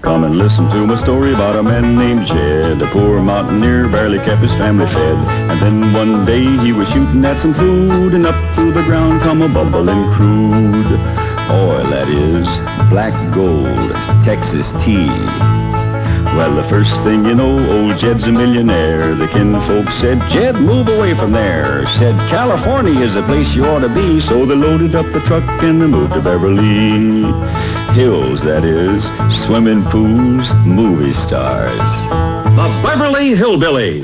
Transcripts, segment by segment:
Come and listen to my story about a man named Jed. A poor mountaineer barely kept his family fed. And then one day he was shooting at some food, and up through the ground come a bubbling crude oil, that is, black gold, Texas tea. Well, the first thing you know, old Jed's a millionaire. The kinfolk said, Jed, move away from there. Said, California is the place you ought to be. So they loaded up the truck and they moved to Beverly Hills, that is, swimming pools, movie stars. The Beverly Hillbillies.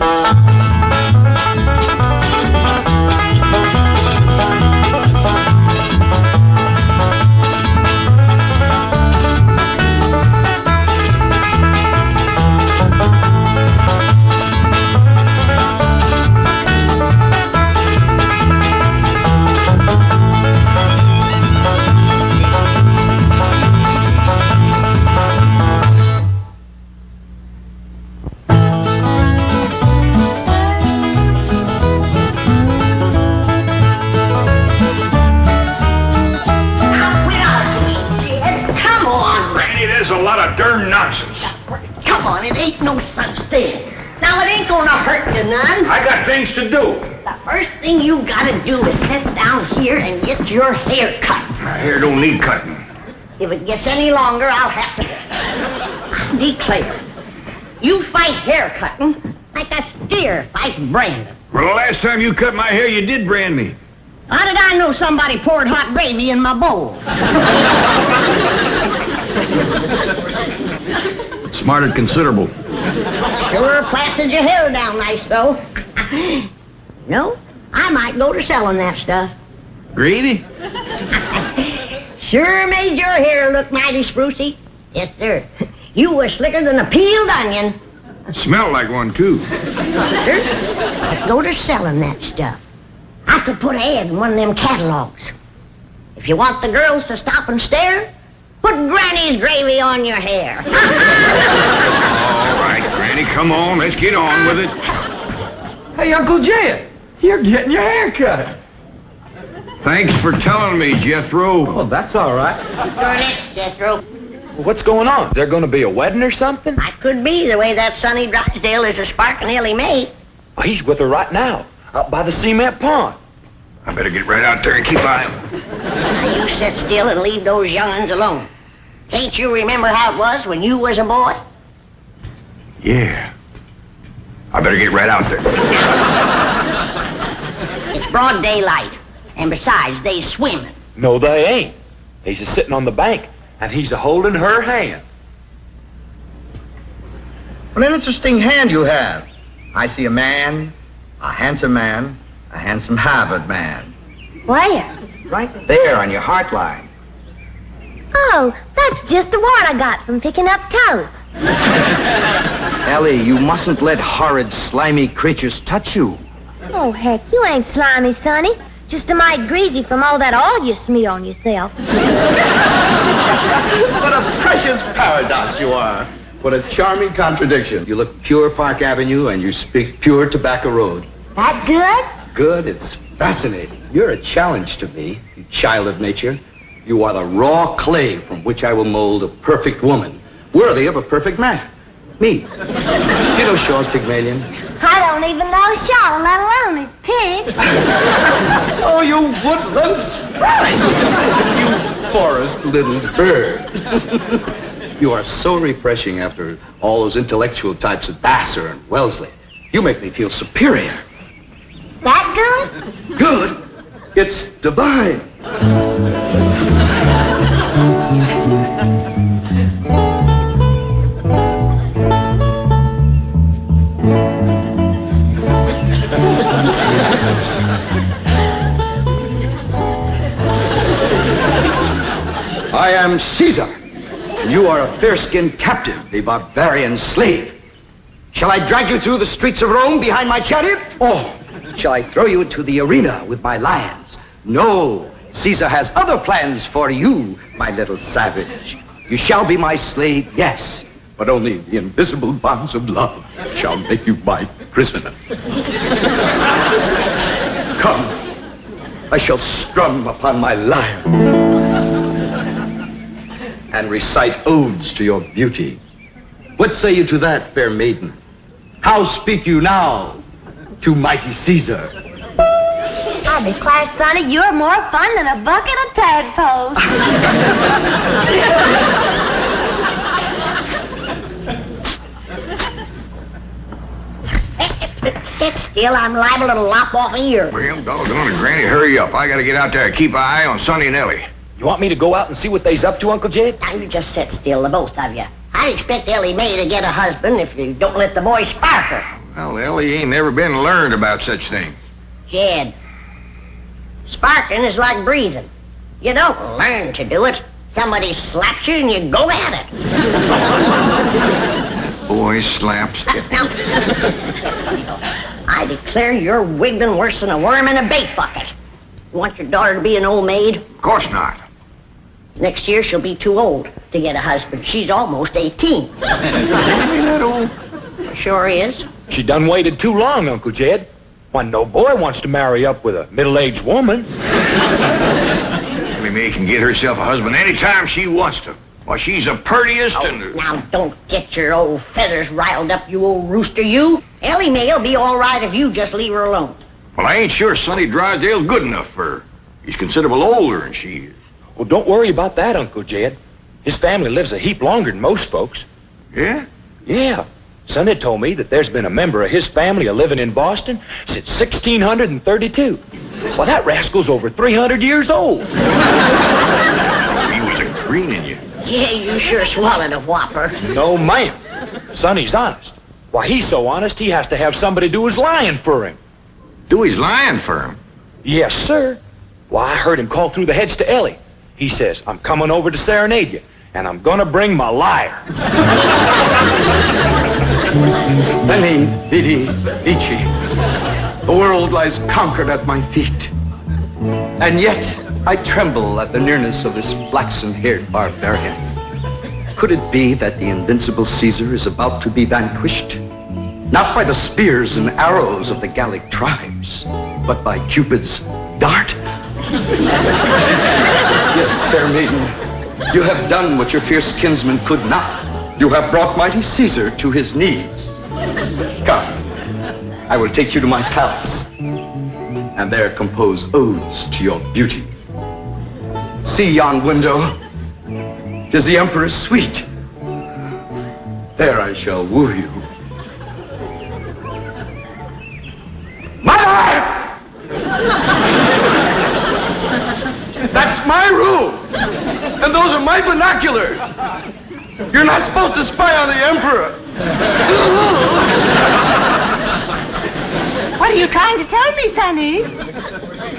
Darn nonsense. Come on, it ain't no such thing. Now, it ain't gonna hurt you none. I got things to do. The first thing you gotta do is sit down here and get your hair cut. My hair don't need cutting. If it gets any longer, I'll have to... I declare, you fight hair cutting like a steer fights branding. Well, the last time you cut my hair, you did brand me. How did I know somebody poured hot gravy in my bowl? Smarted considerable. Sure plastered your hair down nice, though. No, I might go to selling that stuff. Gravy? Sure made your hair look mighty sprucey. Yes, sir. You were slicker than a peeled onion. Smelled like one, too. Sure, I'd go to selling that stuff. I could put an ad in one of them catalogs. If you want the girls to stop and stare, put Granny's gravy on your hair. All right, Granny, come on. Let's get on with it. Hey, Uncle Jed, you're getting your hair cut. Thanks for telling me, Jethro. Oh, that's all right. Darn it, Jethro. What's going on? Is there going to be a wedding or something? I could be the way that Sonny Drysdale is a sparking Ellie Mae. Oh, he's with her right now, up by the cement pond. I better get right out there and keep by him. Now, you sit still and leave those young'uns alone. Can't you remember how it was when you was a boy? Yeah. I better get right out there. It's broad daylight. And besides, they swimming. No, they ain't. He's a sitting on the bank, and he's a holding her hand. What an interesting hand you have. I see a man, a handsome Harvard man. Where? Right there on your heart line. Oh, that's just the one I got from picking up toes. Ellie, you mustn't let horrid, slimy creatures touch you. Oh, heck, you ain't slimy, Sonny. Just a mite greasy from all that oil you smear on yourself. What a precious paradox you are. What a charming contradiction. You look pure Park Avenue and you speak pure Tobacco Road. That good? Good, it's fascinating. You're a challenge to me, you child of nature. You are the raw clay from which I will mold a perfect woman, worthy of a perfect man. Me. You know Shaw's Pygmalion? I don't even know Shaw, let alone his pig. Oh, you woodland sprite! You forest little bird. You are so refreshing after all those intellectual types of Vassar and Wellesley. You make me feel superior. That good? Good? It's divine. I am Caesar, and you are a fair-skinned captive, a barbarian slave. Shall I drag you through the streets of Rome behind my chariot? Or shall I throw you into the arena with my lions? No, Caesar has other plans for you, my little savage. You shall be my slave, yes, but only the invisible bonds of love shall make you my prisoner. Come, I shall strum upon my lyre and recite odes to your beauty What say you to that, fair maiden? How speak you now to mighty Caesar? I declare, Sonny, you're more fun than a bucket of tadpoles. Sit still, I'm liable to lop off a ear. Well, doggone it, Granny, hurry up. I gotta get out there and keep an eye on Sonny and Ellie. You want me to go out and see what they's up to, Uncle Jed? Now, you just sit still, the both of you. I expect Ellie Mae to get a husband if you don't let the boy spark her. Well, Ellie ain't never been learned about such things. Jed, sparking is like breathing. You don't learn to do it. Somebody slaps you and you go at it. Boy slaps. Now, I declare you're wiggling worse than a worm in a bait bucket. You want your daughter to be an old maid? Of course not. Next year she'll be too old to get a husband. She's almost 18. Ain't that old? Sure is. She done waited too long, Uncle Jed. Why, no boy wants to marry up with a middle-aged woman. Ellie Mae can get herself a husband anytime she wants to. Why, she's the purtiest and... Now, don't get your old feathers riled up, you old rooster, you. Ellie Mae'll be all right if you just leave her alone. Well, I ain't sure Sonny Drysdale's good enough for her. He's considerable older than she is. Well, don't worry about that, Uncle Jed. His family lives a heap longer than most folks. Yeah? Yeah. Sonny told me that there's been a member of his family a-living in Boston since 1632. Well, that rascal's over 300 years old. He was a greening you. Yeah, you sure swallowed a whopper. No, ma'am. Sonny's honest. Why, he's so honest he has to have somebody do his lying for him. Do his lying for him. Yes, sir. Why, I heard him call through the heads to Ellie. He says, I'm coming over to serenade you, and I'm gonna bring my liar. Veni, vidi, vici. The world lies conquered at my feet. And yet, I tremble at the nearness of this flaxen-haired barbarian. Could it be that the invincible Caesar is about to be vanquished? Not by the spears and arrows of the Gallic tribes, but by Cupid's dart? Yes, fair maiden, you have done what your fierce kinsman could not. You have brought mighty Caesar to his knees. Come, I will take you to my palace, and there compose odes to your beauty. See yon window. 'Tis the Emperor's suite. There I shall woo you. My life! That's my room! And those are my binoculars! You're not supposed to spy on the Emperor! What are you trying to tell me, Sonny?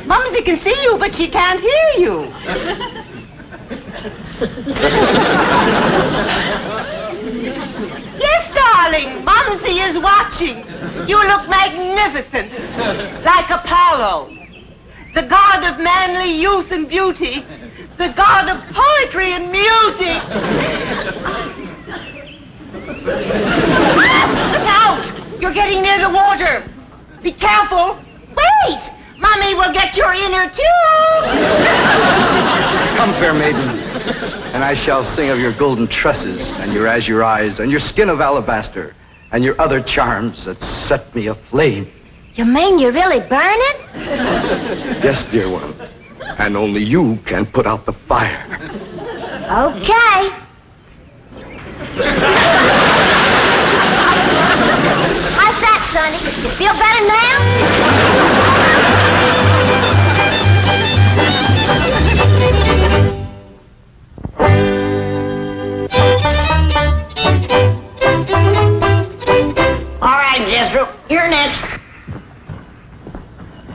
Mumsy can see you, but she can't hear you. Yes, darling, Mumsy is watching. You look magnificent, like Apollo, the god of manly youth and beauty, the god of poetry and music. Look out! You're getting near the water. Be careful. Wait! Mommy will get your inner tube. Come, fair maiden, and I shall sing of your golden tresses and your azure eyes and your skin of alabaster and your other charms that set me aflame. You mean you really burn it? Yes, dear one, and only you can put out the fire. Okay. How's that, Sonny? You feel better now? All right, Jethro, you're next.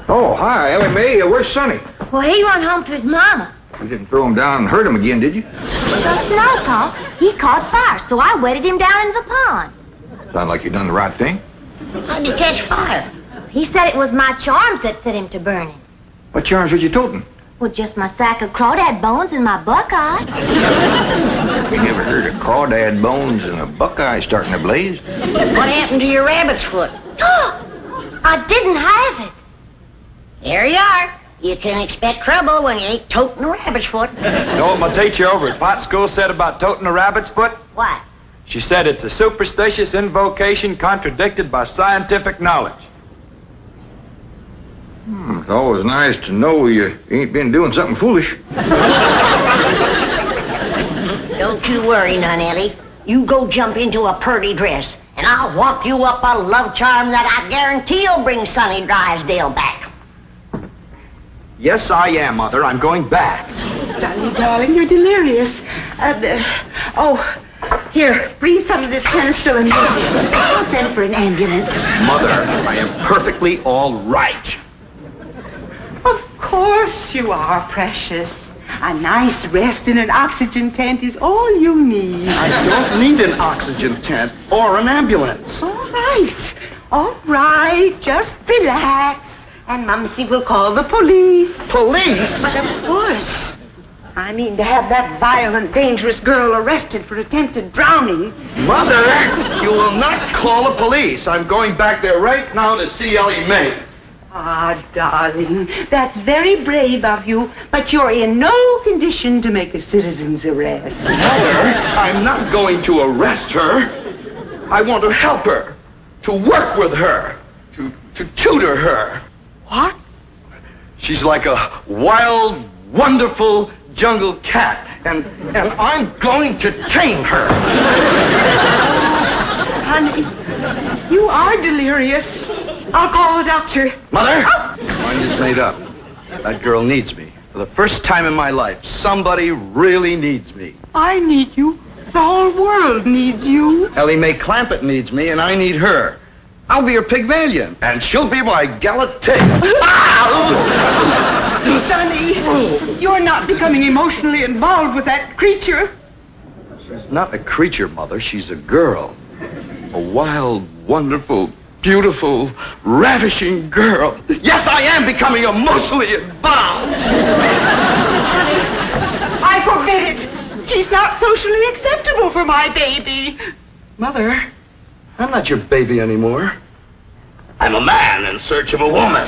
Oh, hi, Ellie Mae. Where's Sonny? Well, he run home to his mama. You didn't throw him down and hurt him again, did you? Shucks no, Pa. He caught fire, so I wetted him down in the pond. Sound like you done the right thing. How'd you catch fire? He said it was my charms that set him to burning. What charms was you toting? Well, just my sack of crawdad bones and my buckeye. We never heard of crawdad bones and a buckeye starting a blaze. What happened to your rabbit's foot? I didn't have it. There you are. You can expect trouble when you ain't toting a rabbit's foot. You know what my teacher over at Pot School said about toting a rabbit's foot? What? She said it's a superstitious invocation contradicted by scientific knowledge. It's always nice to know you ain't been doing something foolish. Don't you worry none, Ellie. You go jump into a purty dress, and I'll walk you up a love charm that I guarantee'll bring Sonny Drysdale back. Yes, I am, Mother. I'm going back. Sonny, darling, you're delirious. Here, bring some of this penicillin. I'll send for an ambulance. Mother, I am perfectly all right. Of course you are, precious. A nice rest in an oxygen tent is all you need. I don't need an oxygen tent or an ambulance. All right, just relax. And Mumsy will call the police. Police? But of course. I mean, to have that violent, dangerous girl arrested for attempted drowning. Mother, you will not call the police. I'm going back there right now to see Ellie Mae. Ah, darling, that's very brave of you, but you're in no condition to make a citizen's arrest. Mother, I'm not going to arrest her. I want to help her, to work with her, to tutor her. What? She's like a wild, wonderful jungle cat, and I'm going to tame her. Sonny, you are delirious. I'll call the doctor. Mother, my mind is made up. That girl needs me. For the first time in my life, somebody really needs me. I need you. The whole world needs you. Ellie Mae Clampett needs me, and I need her. I'll be her Pygmalion, and she'll be my Galatea. Sonny, you're not becoming emotionally involved with that creature. She's not a creature, Mother. She's a girl. A wild, wonderful, beautiful, ravishing girl. Yes, I am becoming emotionally involved. I forbid it. She's not socially acceptable for my baby. Mother, I'm not your baby anymore. I'm a man in search of a woman.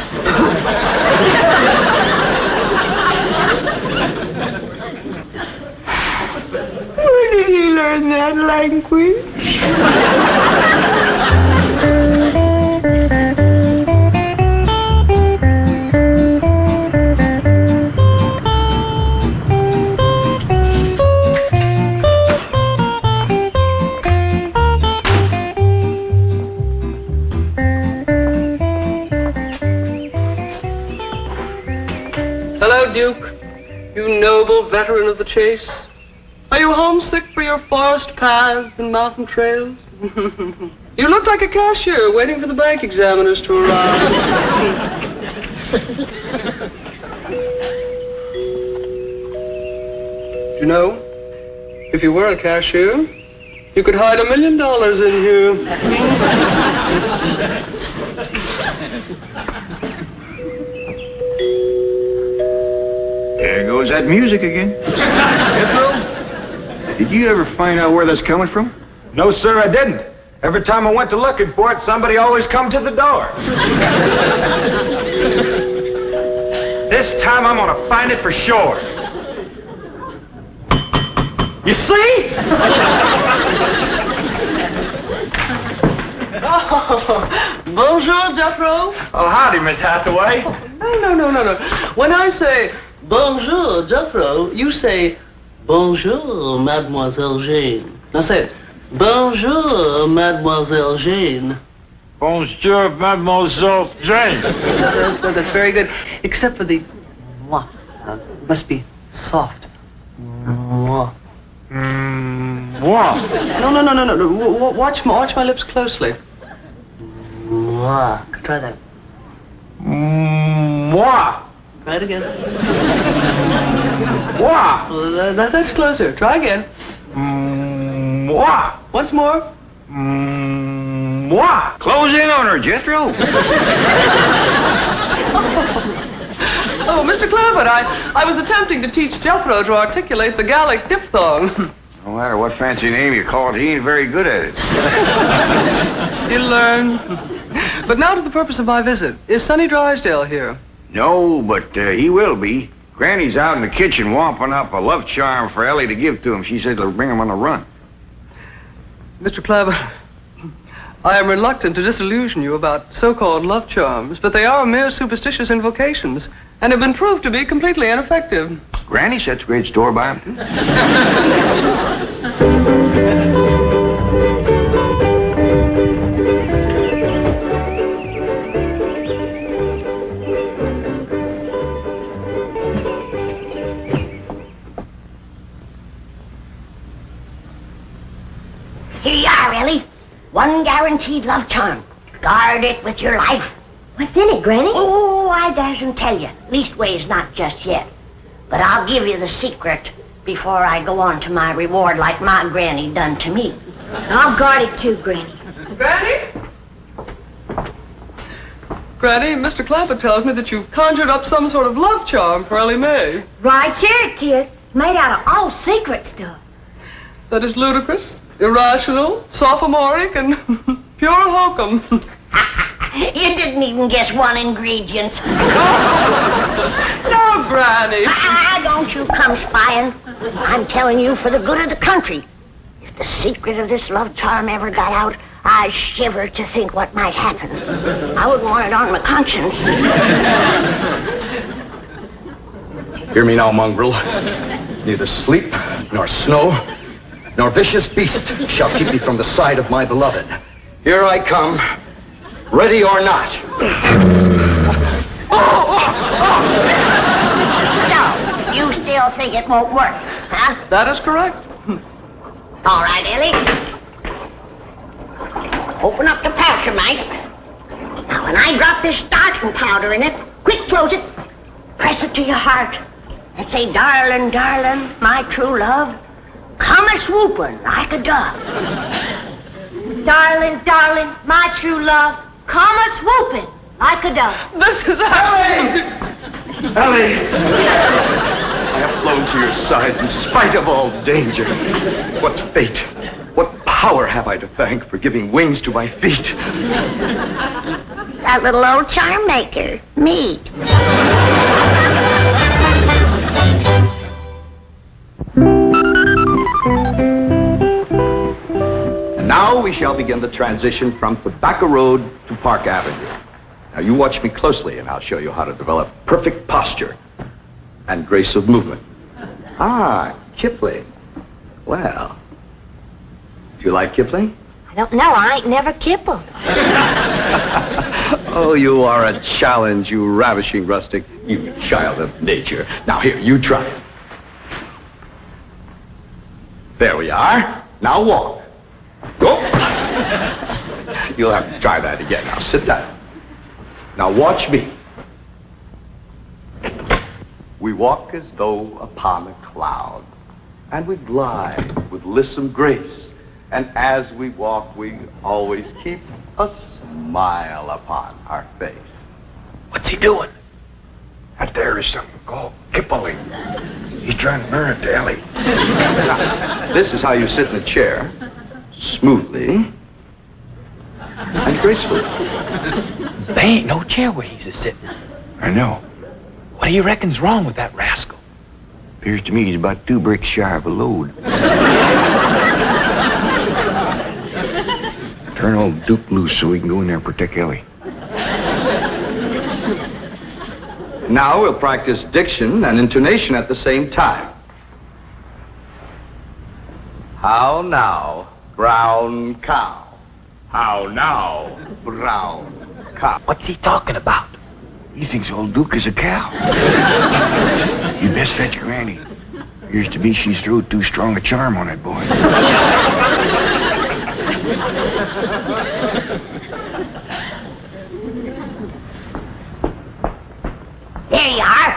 Where did he learn that language? Hello, Duke. You noble veteran of the chase. Are you homesick for your forest paths and mountain trails? You look like a cashier waiting for the bank examiners to arrive. You know, if you were a cashier, you could hide $1 million in here. There goes that music again. Jethro, did you ever find out where that's coming from? No, sir, I didn't. Every time I went to looking for it, somebody always come to the door. This time I'm gonna find it for sure. You see? Oh, bonjour, Jethro. Oh, howdy, Miss Hathaway. No. When I say bonjour, Jethro, you say bonjour, Mademoiselle Jane. Now say it. Bonjour, Mademoiselle Jane. Bonjour, Mademoiselle Jane. That's very good, except for the mwah. It must be soft. Mwah. What? No. Watch my lips closely. Mwah. Try that. What? Try it again. What? That's closer. Try again. What? Once more. What? Close in on her, Jethro. Oh, Mr. Clampett, I was attempting to teach Jethro to articulate the Gallic diphthong. No matter what fancy name you call it, he ain't very good at it. He'll learn. But now to the purpose of my visit. Is Sonny Drysdale here? No, but he will be. Granny's out in the kitchen womping up a love charm for Ellie to give to him. She said it'll bring him on the run. Mr. Clabber, I am reluctant to disillusion you about so-called love charms, but they are mere superstitious invocations and have been proved to be completely ineffective. Granny sets great store by him, too. Here you are, Ellie. One guaranteed love charm. Guard it with your life. What's in it, Granny? Oh, I darsn't tell you. Leastways, not just yet. But I'll give you the secret before I go on to my reward like my granny done to me. I'll guard it too, Granny. Granny? Granny, Mr. Clabber tells me that you've conjured up some sort of love charm for Ellie Mae. Right here it is. It's made out of all secret stuff. That is ludicrous, irrational, sophomoric, and pure hokum. You didn't even guess one ingredient. No, Granny. Don't you come spying. I'm telling you for the good of the country. If the secret of this love charm ever got out, I shiver to think what might happen. I wouldn't want it on my conscience. Hear me now, mongrel. Neither sleep, nor snow, nor vicious beast shall keep me from the side of my beloved. Here I come, ready or not. So, you still think it won't work, huh? That is correct. All right, Ellie. Open up the pouch, Mike. Now, when I drop this starting powder in it, quick close it. Press it to your heart. And say, darling, darling, my true love, come a-swooping like a dove. Darling, darling, my true love, come a-swooping like a dove. This is Ellie! Ellie! I have flown to your side in spite of all danger. What fate, what power have I to thank for giving wings to my feet? That little old charm maker, me. And now we shall begin the transition from Tobacco Road to Park Avenue. Now you watch me closely and I'll show you how to develop perfect posture and grace of movement. Ah, Kipling. Well, do you like Kipling? I don't know. I ain't never kippled. Oh, you are a challenge, you ravishing rustic, you child of nature. Now here, you try it. There we are. Now walk. Go. You'll have to try that again. Now sit down. Now watch me. We walk as though upon a cloud, and we glide with lissom grace. And as we walk, we always keep a smile upon our face. What's he doing? That there is something called Kipling. He's trying to learn it to Ellie. Now, this is how you sit in a chair, smoothly and gracefully. There ain't no chair where he's a-sitting. I know. What do you reckon's wrong with that rascal? Appears to me he's about 2 bricks shy of a load. Turn old Duke loose so we can go in there and protect Ellie. Now we'll practice diction and intonation at the same time. How now, brown cow? How now, brown cow? What's he talking about? He thinks old Duke is a cow. You best fetch Granny. Appears to me she's threw too strong a charm on that boy. There you are.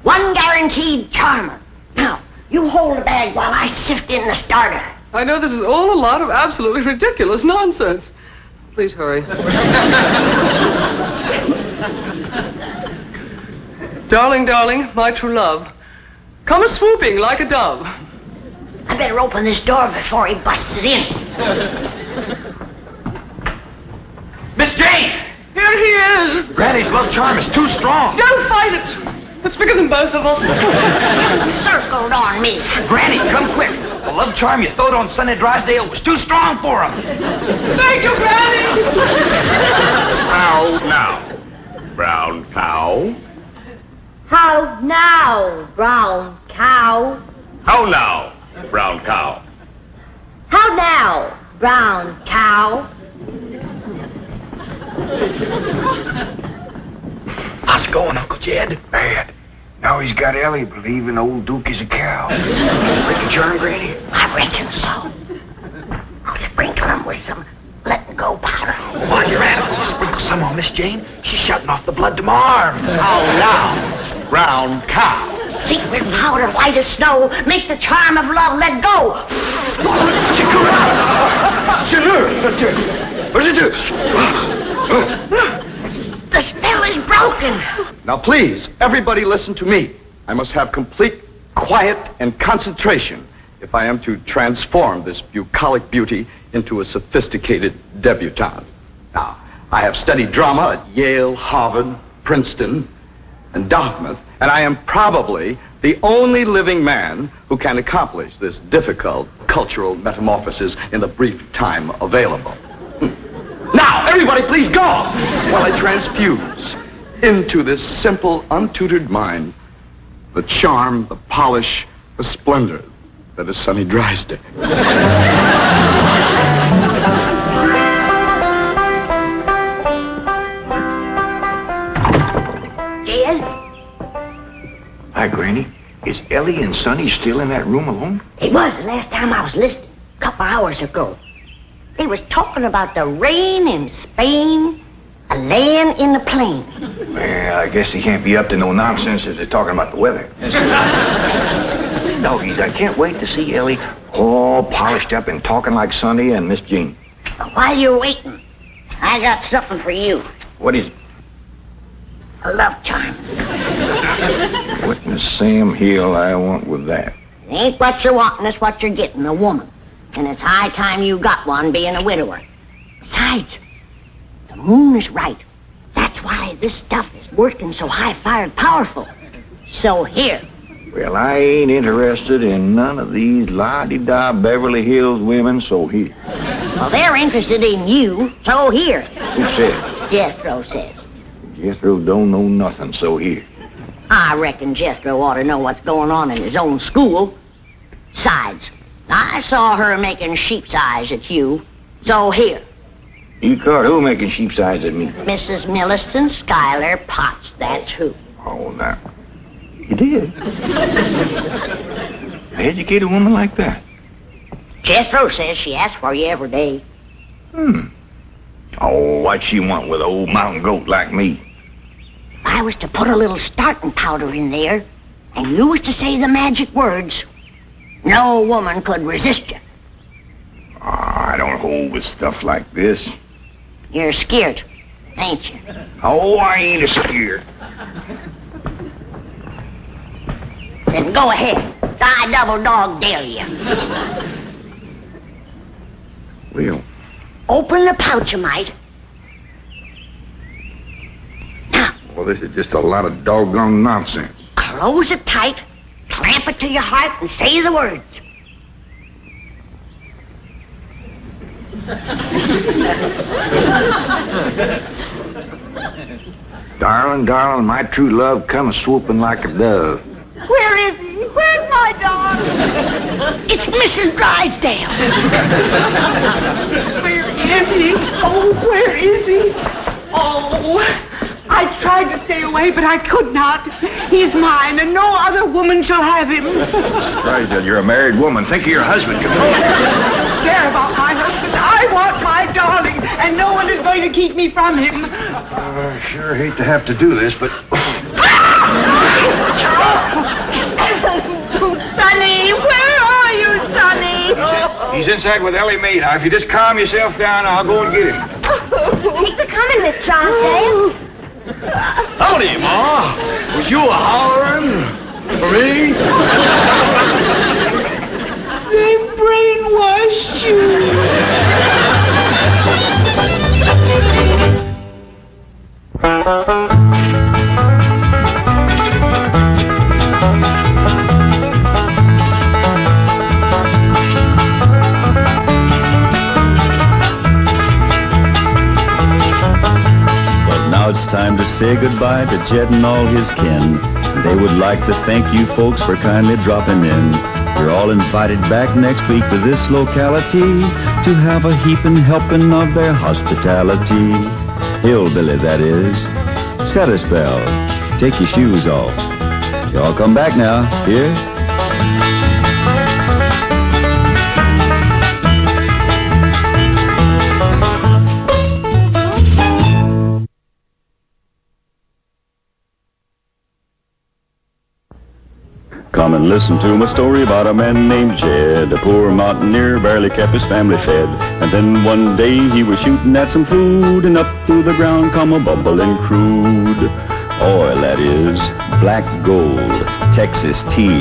One guaranteed charmer. Now, you hold the bag while I sift in the starter. I know this is all a lot of absolutely ridiculous nonsense. Please hurry. Darling, darling, my true love, come a-swooping like a dove. I better open this door before he busts it in. Miss Jane! Here he is! Granny's love charm is too strong. Don't fight it! It's bigger than both of us. Circled on me. Granny, come quick. The love charm you throwed on Sonny Drysdale was too strong for him. Thank you, Granny! How now, brown cow? How now, brown cow? How now, brown cow? How now, brown cow? How's it going, Uncle Jed? Bad. Now he's got Ellie believing old Duke is a cow. Break a charm, Granny? I reckon so. I'll sprinkle him with some letting go powder. While you're at it, will you sprinkle some on Miss Jane? She's shutting off the blood to my arm. How now, brown cow? Secret powder white as snow. Make the charm of love let go. The spell is broken. Now, please, everybody listen to me. I must have complete quiet and concentration if I am to transform this bucolic beauty into a sophisticated debutante. Now, I have studied drama at Yale, Harvard, Princeton, and Dartmouth, and I am probably the only living man who can accomplish this difficult cultural metamorphosis in the brief time available. Now, everybody please go while I transfuse into this simple, untutored mind the charm, the polish, the splendor that is Sonny Drysdale. Jed? Hi, Granny. Is Ellie and Sonny still in that room alone? It was the last time I was listening, a couple hours ago. They was talking about the rain in Spain, a land in the plain. Well, I guess they can't be up to no nonsense if they're talking about the weather. Doggies, I can't wait to see Ellie all polished up and talking like Sonny and Miss Jean. But while you're waiting, I got something for you. What is it? A love charm. What in the Sam Hill I want with that? It ain't what you're wanting, it's what you're getting, a woman. And it's high time you got one, being a widower. Besides, the moon is right. That's why this stuff is working so high-fired powerful. So here. Well, I ain't interested in none of these la-di-da Beverly Hills women, so here. Well, they're interested in you, so here. Who said? Jethro says. Jethro don't know nothing, so here. I reckon Jethro ought to know what's going on in his own school. Besides, I saw her making sheep's eyes at you, so here. You caught who making sheep's eyes at me? Mrs. Millicent Schuyler Potts, that's who. Oh, now. You did? Educate a woman like that? Jethro says she asks for you every day. Oh, what'd she want with an old mountain goat like me? If I was to put a little starting powder in there, and you was to say the magic words, no woman could resist you. I don't hold with stuff like this. You're scared, ain't you? Oh, I ain't scared. Then go ahead. I double dog dare you. Well, Open the pouch a mite. Now, well, this is just a lot of doggone nonsense. close it tight, clamp it to your heart, and say the words. Darling, darling, my true love comes swooping like a dove. Where is he? Where's my dog? It's Mrs. Drysdale. Where is he? Oh, where is he? Oh, I tried to stay away, but I could not. He's mine, and no other woman shall have him. Drysdale, you're a married woman. Think of your husband. Care about my husband. I want my darling, and no one is going to keep me from him. I sure hate to have to do this, but... Sonny, where are you, Sonny? He's inside with Ellie Mae. Now, if you just calm yourself down, I'll go and get him. Thanks for coming, Miss Drysdale. Howdy, Ma. Was you a-hollering for me? They brainwashed you. time to say goodbye to Jed and all his kin. They would like to thank you folks for kindly dropping in. You're all invited back next week to this locality to have a heaping helping of their hospitality. Hillbilly, that is. Set a spell. Take your shoes off. Y'all come back now. Here? Come and listen to my story about a man named Jed. A poor mountaineer barely kept his family fed. And then one day he was shooting at some food, and up through the ground come a bubbling crude oil, that is, black gold, Texas tea.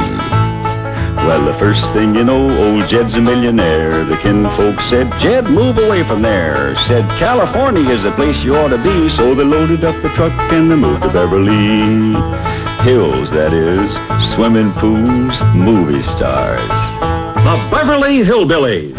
Well, the first thing you know, old Jed's a millionaire. The kinfolk said, Jed, move away from there. Said, California is the place you ought to be. So they loaded up the truck and they moved to Beverly Hills, that is, swimming pools, movie stars. The Beverly Hillbillies.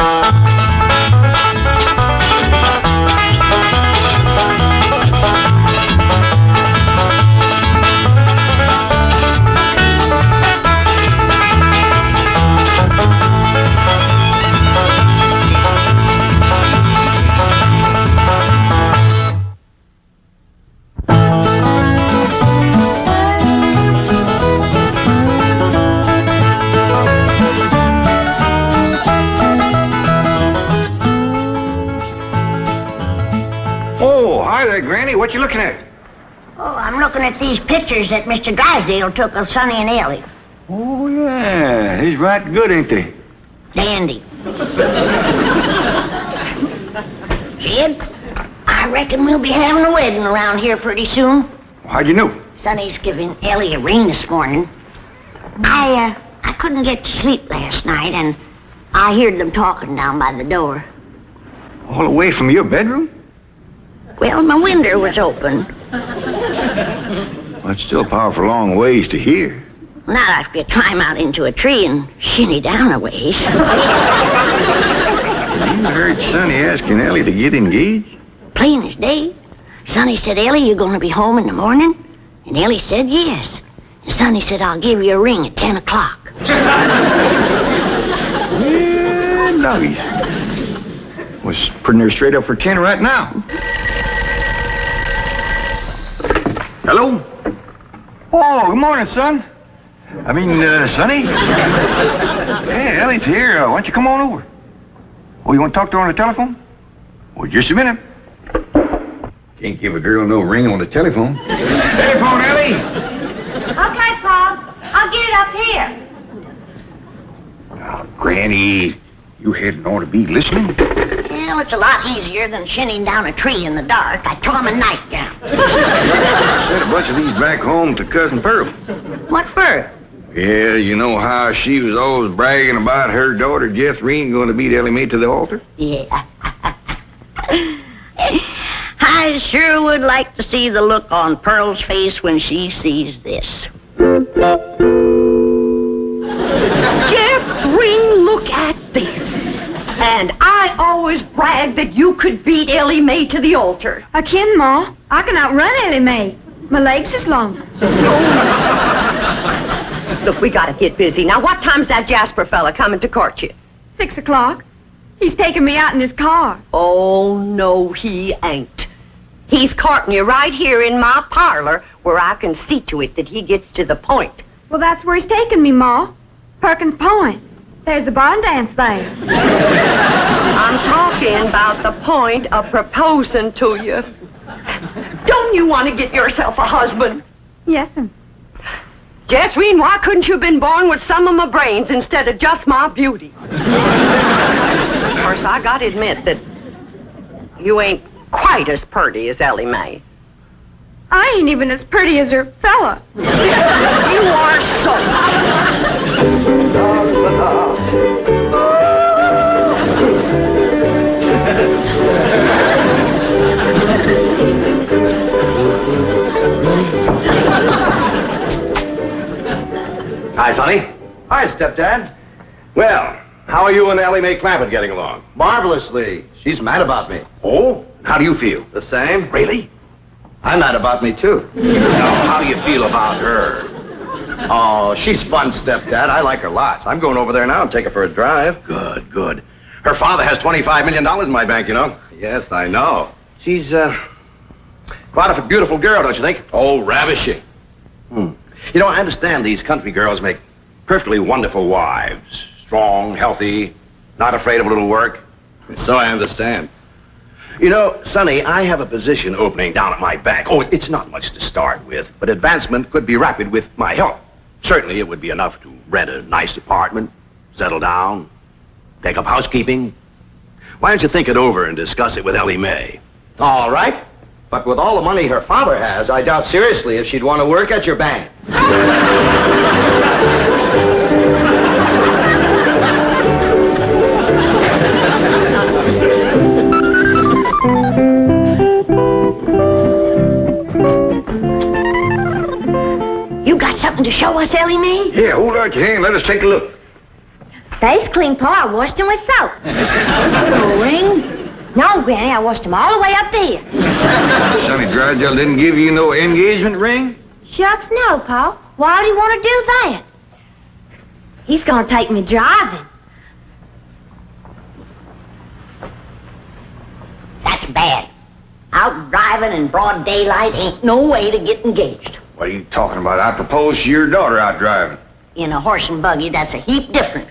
Granny, what you looking at? Oh, I'm looking at these pictures that Mr. Drysdale took of Sonny and Ellie. Oh, yeah. He's right good, ain't they? Dandy. Jed, I reckon we'll be having a wedding around here pretty soon. How'd you know? Sonny's giving Ellie a ring this morning. I couldn't get to sleep last night, and I heard them talking down by the door. All the way from your bedroom? Well, my window was open. Well, it's still a powerful long ways to hear. Not after you climb out into a tree and shinny down a ways. You heard Sonny asking Ellie to get engaged? Plain as day. Sonny said, Ellie, you going to be home in the morning? And Ellie said, yes. And Sonny said, I'll give you a ring at 10 o'clock. Yeah, nuggies. Was putting her straight up for 10 right now. Hello? Oh, good morning, son. Sonny? Yeah, Ellie's here. Why don't you come on over? Oh, you want to talk to her on the telephone? Well, just a minute. Can't give a girl no ring on the telephone. Telephone, Ellie! Okay, Pop. I'll get it up here. Oh, Granny, you hadn't ought to be listening. Well, it's a lot easier than shinning down a tree in the dark. I told him a nightgown. Sent a bunch of these back home to Cousin Pearl. What for? Yeah, you know how she was always bragging about her daughter, Jethrine, going to beat Ellie Mae to the altar? Yeah. I sure would like to see the look on Pearl's face when she sees this. Jethrine, look at this. And I always bragged that you could beat Ellie Mae to the altar. I can, Ma. I can outrun Ellie Mae. My legs is long. Look, we gotta get busy. Now, what time's that Jasper fella coming to court you? 6 o'clock. He's taking me out in his car. Oh, no, he ain't. He's courting you right here in my parlor where I can see to it that he gets to the point. Well, that's where he's taking me, Ma. Perkins Point. There's a barn dance there. I'm talking about the point of proposing to you. Don't you want to get yourself a husband? Yes'm. Jethrine, why couldn't you have been born with some of my brains instead of just my beauty? Of course, I gotta admit that you ain't quite as pretty as Ellie Mae. I ain't even as pretty as her fella. You are so. Hi, Sonny. Hi, Stepdad. Well, how are you and Ellie Mae Clampett getting along? Marvelously. She's mad about me. Oh? How do you feel? The same. Really? I'm mad about me, too. Now, how do you feel about her? Oh, she's fun, stepdad. I like her lots. I'm going over there now and take her for a drive. Good, good. Her father has $25 million in my bank, you know. Yes, I know. She's, quite a beautiful girl, don't you think? Oh, ravishing. You know, I understand these country girls make perfectly wonderful wives. Strong, healthy, not afraid of a little work. So I understand. You know, Sonny, I have a position opening down at my bank. Oh, it's not much to start with, but advancement could be rapid with my help. Certainly, it would be enough to rent a nice apartment, settle down, take up housekeeping. Why don't you think it over and discuss it with Ellie Mae? All right. But with all the money her father has, I doubt seriously if she'd want to work at your bank. You got something to show us, Ellie Mae? Yeah, hold out your hand. Let us take a look. Face clean, Pa. I washed them with soap. No ring? No, Granny, I washed them all the way up there. Sonny Drysdale didn't give you no engagement ring? Shucks, no, Pa. Why would he want to do that? He's gonna take me driving. That's bad. Out driving in broad daylight ain't no way to get engaged. What are you talking about? I proposed to your daughter out driving. In a horse and buggy, that's a heap different.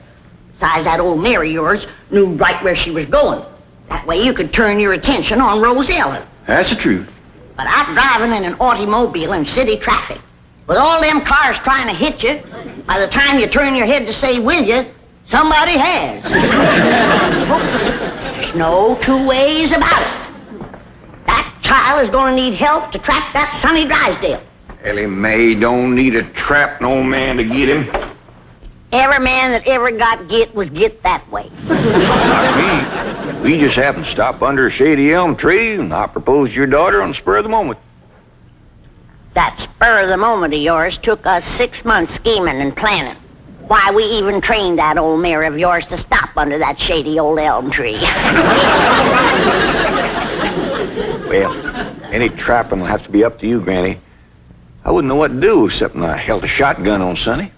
Besides, that old mare of yours knew right where she was going. That way you could turn your attention on Rose Ellen. That's the truth. But out driving in an automobile in city traffic, with all them cars trying to hit you, by the time you turn your head to say, will you, somebody has. There's no two ways about it. That child is going to need help to trap that Sonny Drysdale. Ellie Mae don't need to trap no man to get him. Every man that ever got get was get that way. Not me. We just happened to stop under a shady elm tree, and I proposed to your daughter on the spur of the moment. That spur of the moment of yours took us 6 months scheming and planning. Why we even trained that old mare of yours to stop under that shady old elm tree. Well, any trapping will have to be up to you, Granny. I wouldn't know what to do except I held a shotgun on Sonny.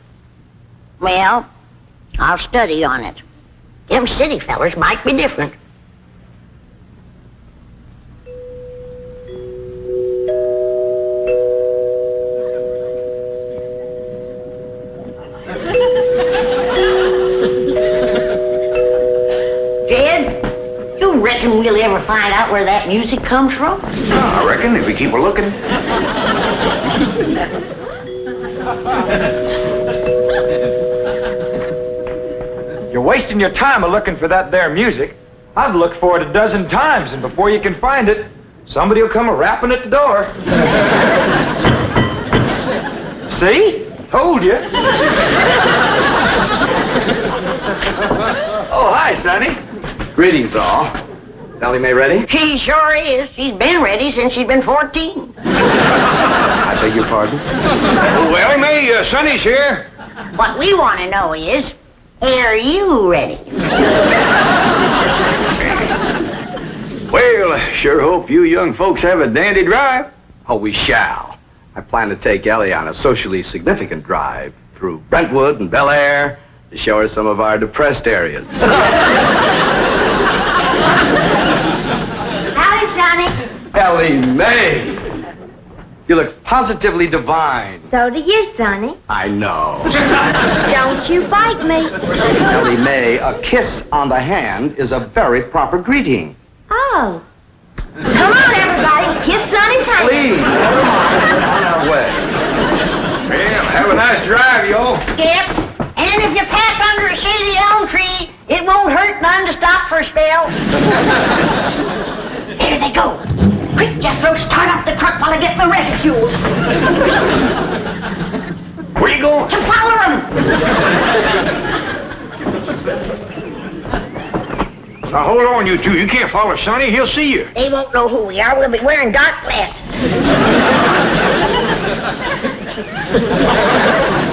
Well, I'll study on it. Them city fellers might be different. Jed, you reckon we'll ever find out where that music comes from? I reckon if we keep a looking. You're wasting your time looking for that there music. I've looked for it a dozen times, and before you can find it, somebody will come a-rapping at the door. See? Told you. Oh, hi, Sonny. Greetings, all. Ellie Mae ready? She sure is. She's been ready since she's been 14. I beg your pardon? Oh, Ellie Mae, Sonny's here. What we want to know is, are you ready? Well, I sure hope you young folks have a dandy drive. Oh, we shall. I plan to take Ellie on a socially significant drive through Brentwood and Bel Air to show her some of our depressed areas. Howdy, Sonny. Ellie Mae! You look positively divine. So do you, Sonny. I know. Don't you bite me. Ellie Mae, a kiss on the hand is a very proper greeting. Oh. Come on, everybody. Kiss Sonny's hand. Please, never mind. On our way. Well, have a nice drive, y'all. Yep. And if you pass under a shady elm tree, it won't hurt none to stop for a spell. There they go. Quick, Jethro, start up the truck while I get the reticule. Where you going? To follow them. Now, hold on, you two. You can't follow Sonny. He'll see you. They won't know who we are. We'll be wearing dark glasses.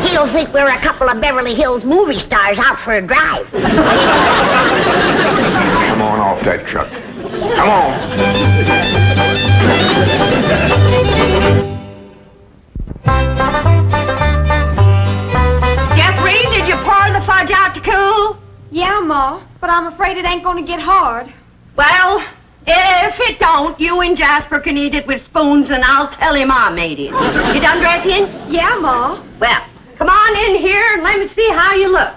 He'll think we're a couple of Beverly Hills movie stars out for a drive. Come on off that truck. Come on. but I'm afraid it ain't gonna get hard. Well, if it don't, you and Jasper can eat it with spoons, and I'll tell him I made it. You done dressing? Yeah, Ma. Well, come on in here and let me see how you look.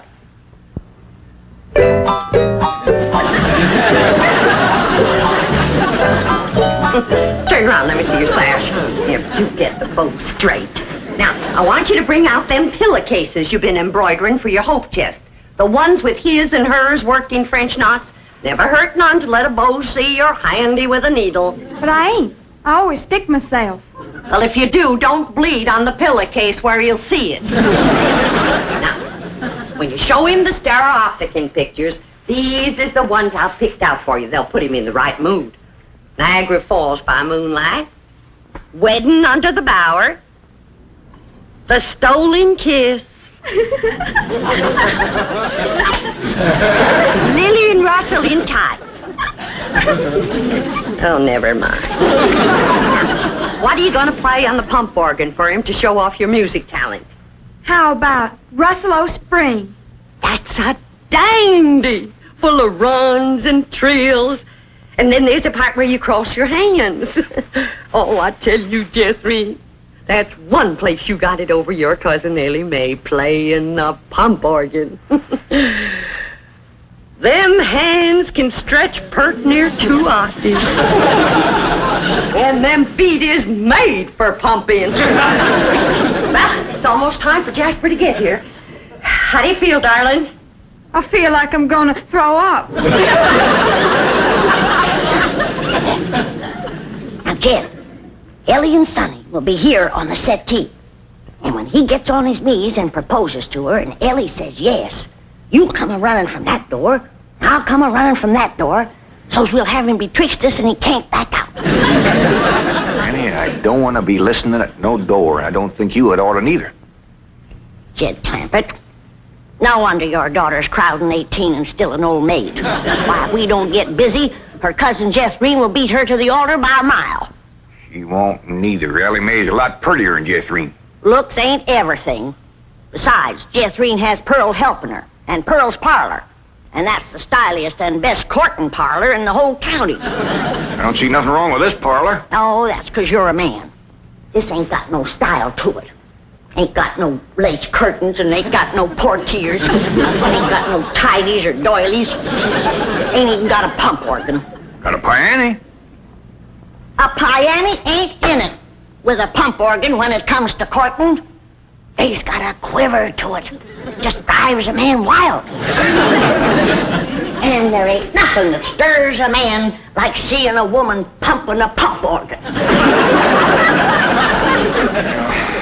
Turn around, let me see your sash. You do get the bow straight. Now, I want you to bring out them pillowcases you've been embroidering for your hope chest. The ones with his and hers worked in French knots. Never hurt none to let a beau see you're handy with a needle. But I ain't. I always stick myself. Well, if you do, don't bleed on the pillowcase where you'll see it. Now, when you show him the stereopticon pictures, these is the ones I've picked out for you. They'll put him in the right mood. Niagara Falls by moonlight, Wedding under the Bower, The Stolen Kiss, Lily and Russell in tights. Oh, never mind. What are you going to play on the pump organ for him to show off your music talent? How about Russell O'Spring? That's a dandy, full of runs and trills. And then there's the part where you cross your hands. Oh, I tell you, Jethry, that's one place you got it over your cousin Ellie Mae, playing the pump organ. Them hands can stretch pert near 2 octaves. And them feet is made for pumping. Well, it's almost time for Jasper to get here. How do you feel, darling? I feel like I'm gonna throw up. Now, Jed, Ellie and Sonny will be here on the settee. And when he gets on his knees and proposes to her, and Ellie says yes, you come a-running from that door, and I'll come a-running from that door, so's we'll have him betwixt us and he can't back out. Annie, I don't want to be listening at no door, and I don't think you had ought to neither. Jed Clampett, no wonder your daughter's crowding 18 and still an old maid. Why, if we don't get busy, her cousin Jethrine will beat her to the altar by a mile. She won't neither. Ellie Mae's a lot prettier than Jethrine. Looks ain't everything. Besides, Jethrine has Pearl helping her, and Pearl's parlor. And that's the styliest and best courting parlor in the whole county. I don't see nothing wrong with this parlor. Oh, that's 'cause you're a man. This ain't got no style to it. Ain't got no lace curtains and ain't got no portieres. Ain't got no tidies or doilies. Ain't even got a pump organ. Got a piano? A piano ain't in it with a pump organ when it comes to courting. They's got a quiver to it. Just drives a man wild. And there ain't nothing that stirs a man like seeing a woman pumping a pump organ.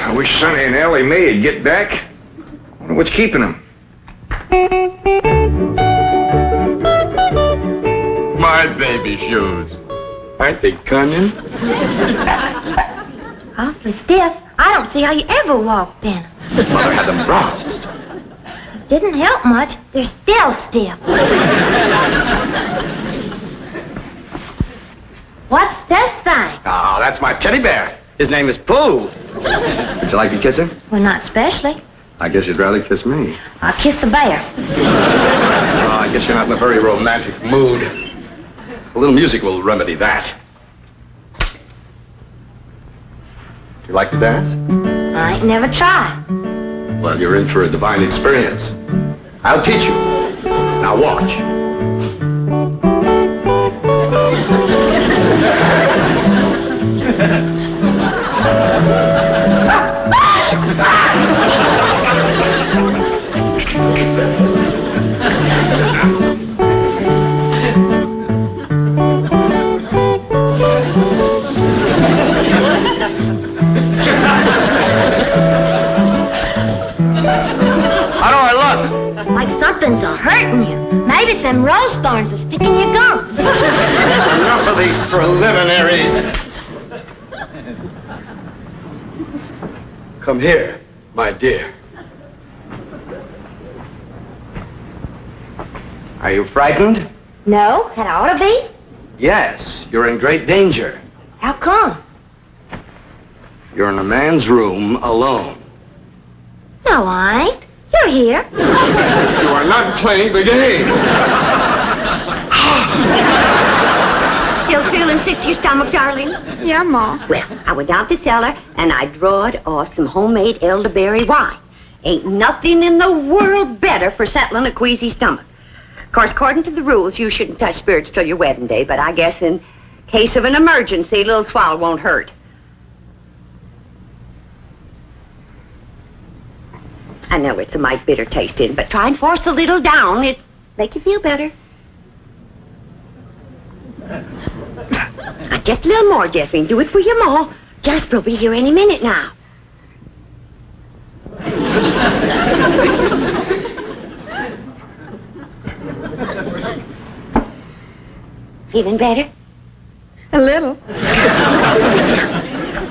I wish Sonny and Ellie Mae'd get back. Wonder what's keeping them. My baby shoes. Aren't they cunning? Awfully stiff. I don't see how you ever walked in. Mother had them bronzed. Didn't help much. They're still stiff. What's this thing? Oh, that's my teddy bear. His name is Pooh. Would you like to kiss him? Well, not especially. I guess you'd rather kiss me. I'll kiss the bear. Oh, I guess you're not in a very romantic mood. A little music will remedy that. You like to dance? I ain't never tried. Well, you're in for a divine experience. I'll teach you. Now watch. How do I look? Like something's a-hurting you. Maybe some rose thorns are sticking your gums. Enough of these preliminaries. Come here, my dear. Are you frightened? No, it ought to be. Yes, you're in great danger. How come? You're in a man's room alone. No, I ain't. You're here. You are not playing the game. Still feeling sick to your stomach, darling? Yeah, Ma. Well, I went down to the cellar and I drawed off some homemade elderberry wine. Ain't nothing in the world better for settling a queasy stomach. Of course, according to the rules, you shouldn't touch spirits till your wedding day, but I guess in case of an emergency, a little swallow won't hurt. I know it's a mite bitter tasting, but try and force a little down. It'll make you feel better. Just a little more, Jeffrey. Do it for your ma. Jasper will be here any minute now. Feeling better? A little.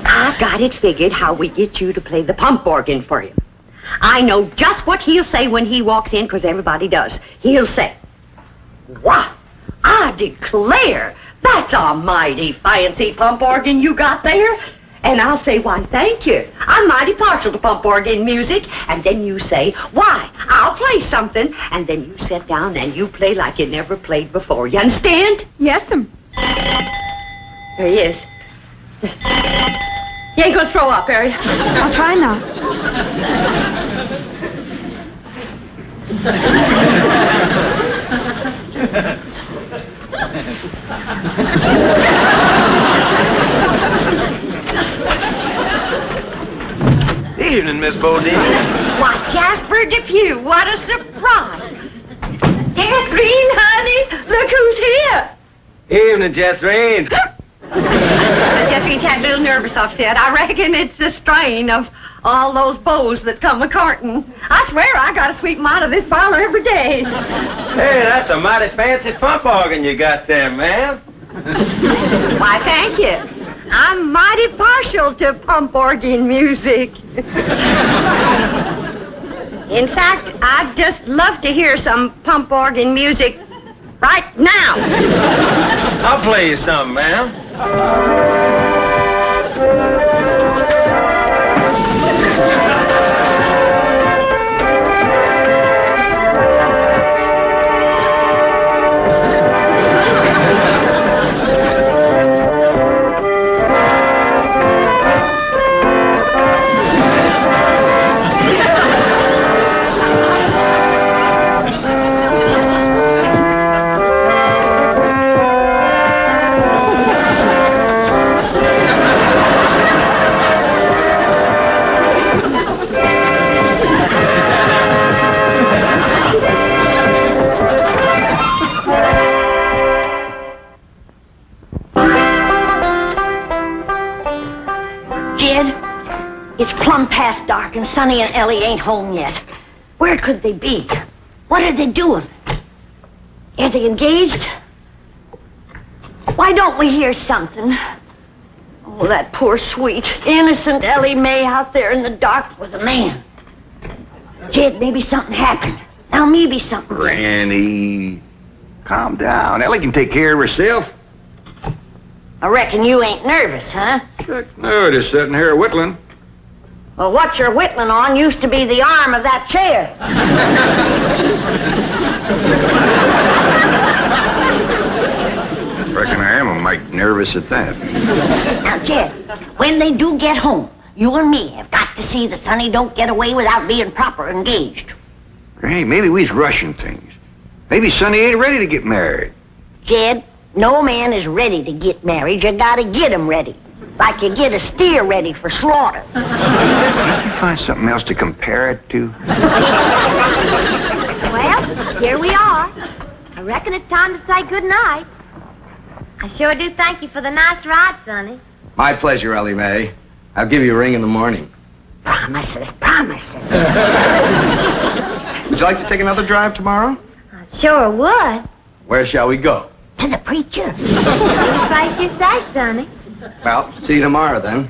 I've got it figured how we get you to play the pump organ for him. I know just what he'll say when he walks in, because everybody does. He'll say, "Why, I declare, that's a mighty fancy pump organ you got there." And I'll say, "Why, thank you. I'm mighty partial to pump organ music." And then you say, "Why, I'll play something." And then you sit down and you play like you never played before. You understand? Yes'm. There he is. You ain't gonna throw up, are you? I'll try not. Evening, Miss Bodine. Why, Jasper Depew, what a surprise. Catherine, honey, look who's here. Evening, Jethrine. Jethrine's had a little nervous upset. I reckon it's the strain of all those beaux that come a-courting. I swear I gotta sweep them out of this parlor every day. Hey, that's a mighty fancy pump organ you got there, ma'am. Why, thank you. I'm mighty partial to pump organ music. In fact, I'd just love to hear some pump organ music right now. I'll play you something, ma'am. It's plumb past dark, and Sonny and Ellie ain't home yet. Where could they be? What are they doing? Are they engaged? Why don't we hear something? Oh, that poor, sweet, innocent Ellie Mae out there in the dark with a man. Jed, maybe something happened. Now maybe something. Granny, calm down. Ellie can take care of herself. I reckon you ain't nervous, huh? No, just sitting here whittling. Well, what you're whittling on used to be the arm of that chair. Reckon I am a mite nervous at that. Now, Jed, when they do get home, you and me have got to see that Sonny don't get away without being proper engaged. Granny, maybe we's rushing things. Maybe Sonny ain't ready to get married. Jed, no man is ready to get married. You gotta get him ready. Like you get a steer ready for slaughter. Can't you find something else to compare it to? Well, here we are. I reckon it's time to say good night. I sure do thank you for the nice ride, Sonny. My pleasure, Ellie Mae. I'll give you a ring in the morning. Promises, promises. Would you like to take another drive tomorrow? I sure would. Where shall we go? To the preacher. Any place you say, Sonny. Well, see you tomorrow then.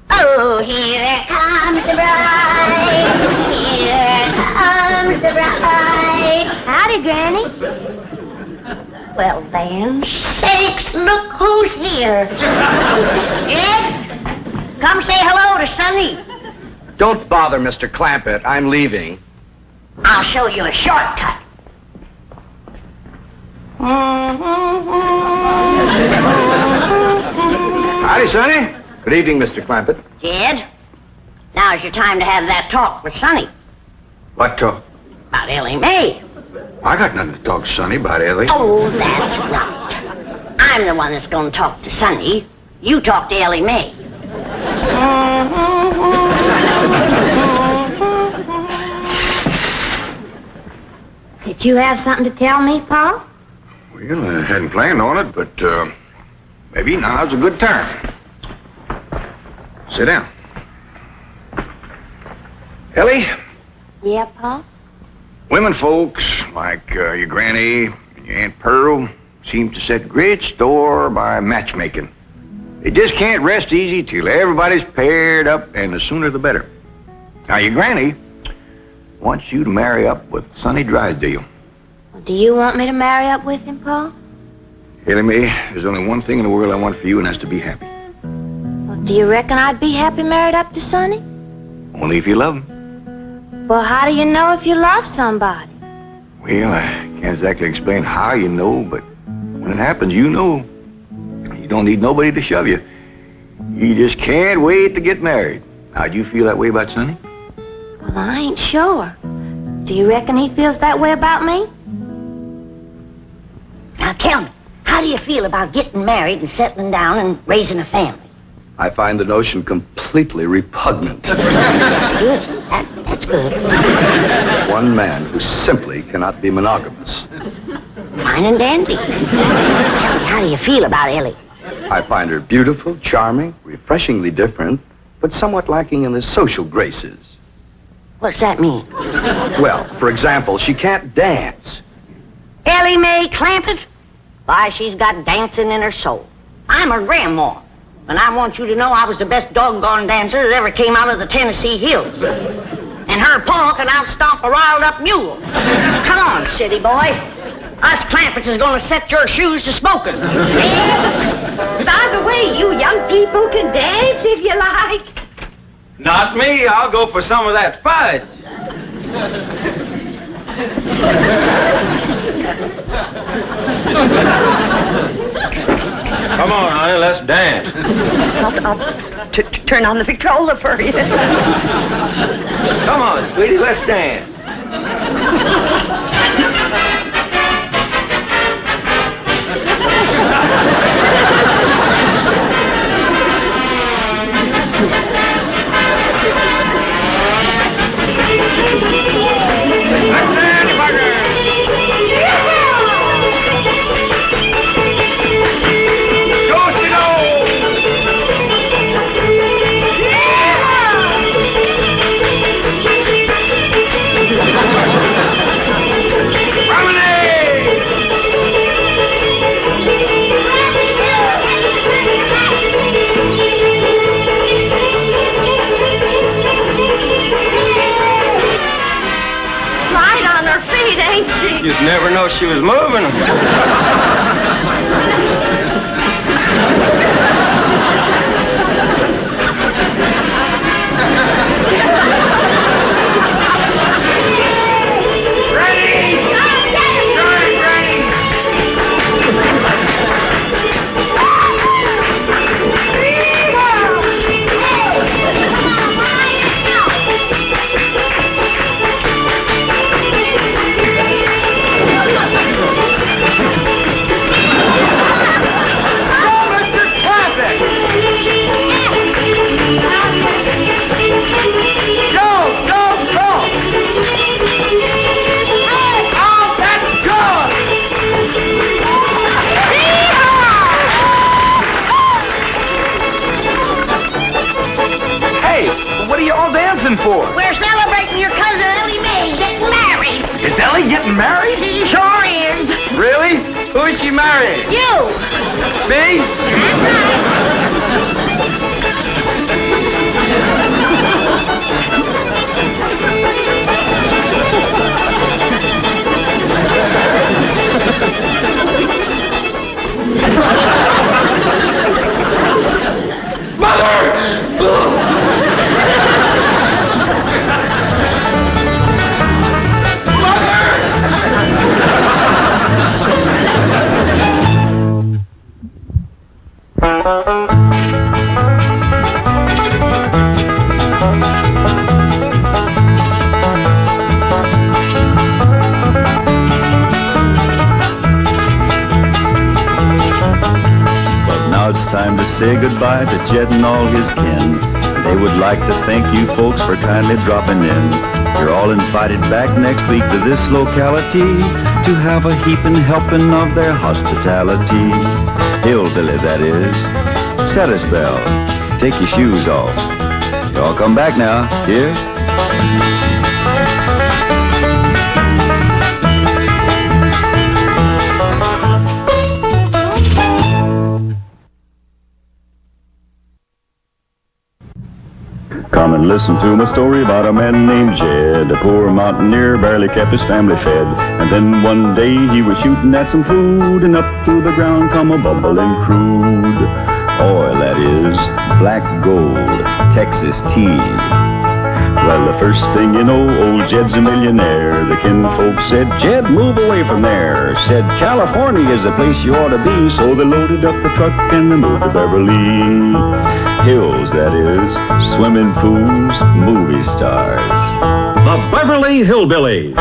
Oh, here comes the bride. Here comes the bride. Howdy, Granny. Well, then, sakes, look who's here. Ed, come say hello to Sonny. Don't bother, Mr. Clampett. I'm leaving. I'll show you a shortcut. Howdy, Sonny. Good evening, Mr. Clampett. Jed, now's your time to have that talk with Sonny What talk? about Ellie Mae. I got nothing to talk to Sonny about, Ellie. Oh, that's right. I'm the one that's going to talk to Sonny. You talk to Ellie Mae. Did you have something to tell me, Pa? Well, I hadn't planned on it, but maybe now's a good time. Sit down. Ellie, Yeah, Pa? women folks like your granny and your Aunt Pearl seem to set great store by matchmaking. They just can't rest easy till everybody's paired up, and the sooner the better. Now, your granny wants you to marry up with Sonny Drysdale. Do you want me to marry up with him, Pa? Ellie Mae, there's only one thing in the world I want for you, and that's to be happy. Well, do you reckon I'd be happy married up to Sonny? Only if you love him. Well, how do you know if you love somebody? Well, I can't exactly explain how you know, but when it happens, you know. You don't need nobody to shove you. You just can't wait to get married. Now, do you feel that way about Sonny? Well, I ain't sure. Do you reckon he feels that way about me? Now tell me, how do you feel about getting married and settling down and raising a family? I find the notion completely repugnant. Good. That's good. One man who simply cannot be monogamous. Fine and dandy. Tell me, how do you feel about Ellie? I find her beautiful, charming, refreshingly different, but somewhat lacking in the social graces. What's that mean? Well, for example, she can't dance. Ellie Mae Clampett? Why, she's got dancing in her soul. I'm her grandma, and I want you to know I was the best doggone dancer that ever came out of the Tennessee hills. And her pa can outstomp a riled-up mule. Come on, city boy. Us Clampetts is gonna set your shoes to smoking. By the way, you young people can dance if you like. Not me. I'll go for some of that fudge. Come on, honey, let's dance. I'll turn on the Victrola for you. Come on, sweetie, let's dance. You'd never know she was moving. For? We're celebrating your cousin Ellie Mae getting married. Is Ellie getting married? She sure is. Really? Who is she marrying? You. Me? Mother! say goodbye to Jed and all his kin. They would like to thank you folks for kindly dropping in. You're all invited back next week to this locality to have a heaping helping of their hospitality. Hillbilly, that is. Set us bell. Take your shoes off. Y'all come back now. Here. Come and listen to my story about a man named Jed. A poor mountaineer barely kept his family fed. And then one day he was shooting at some food, and up through the ground come a bubbling crude oil, that is, black gold, Texas tea. Well, the first thing you know, old Jed's a millionaire. The kinfolk said, Jed, move away from there. Said, California is the place you ought to be. So they loaded up the truck and they moved to Beverly Hills, that is, swimming pools, movie stars. The Beverly Hillbillies.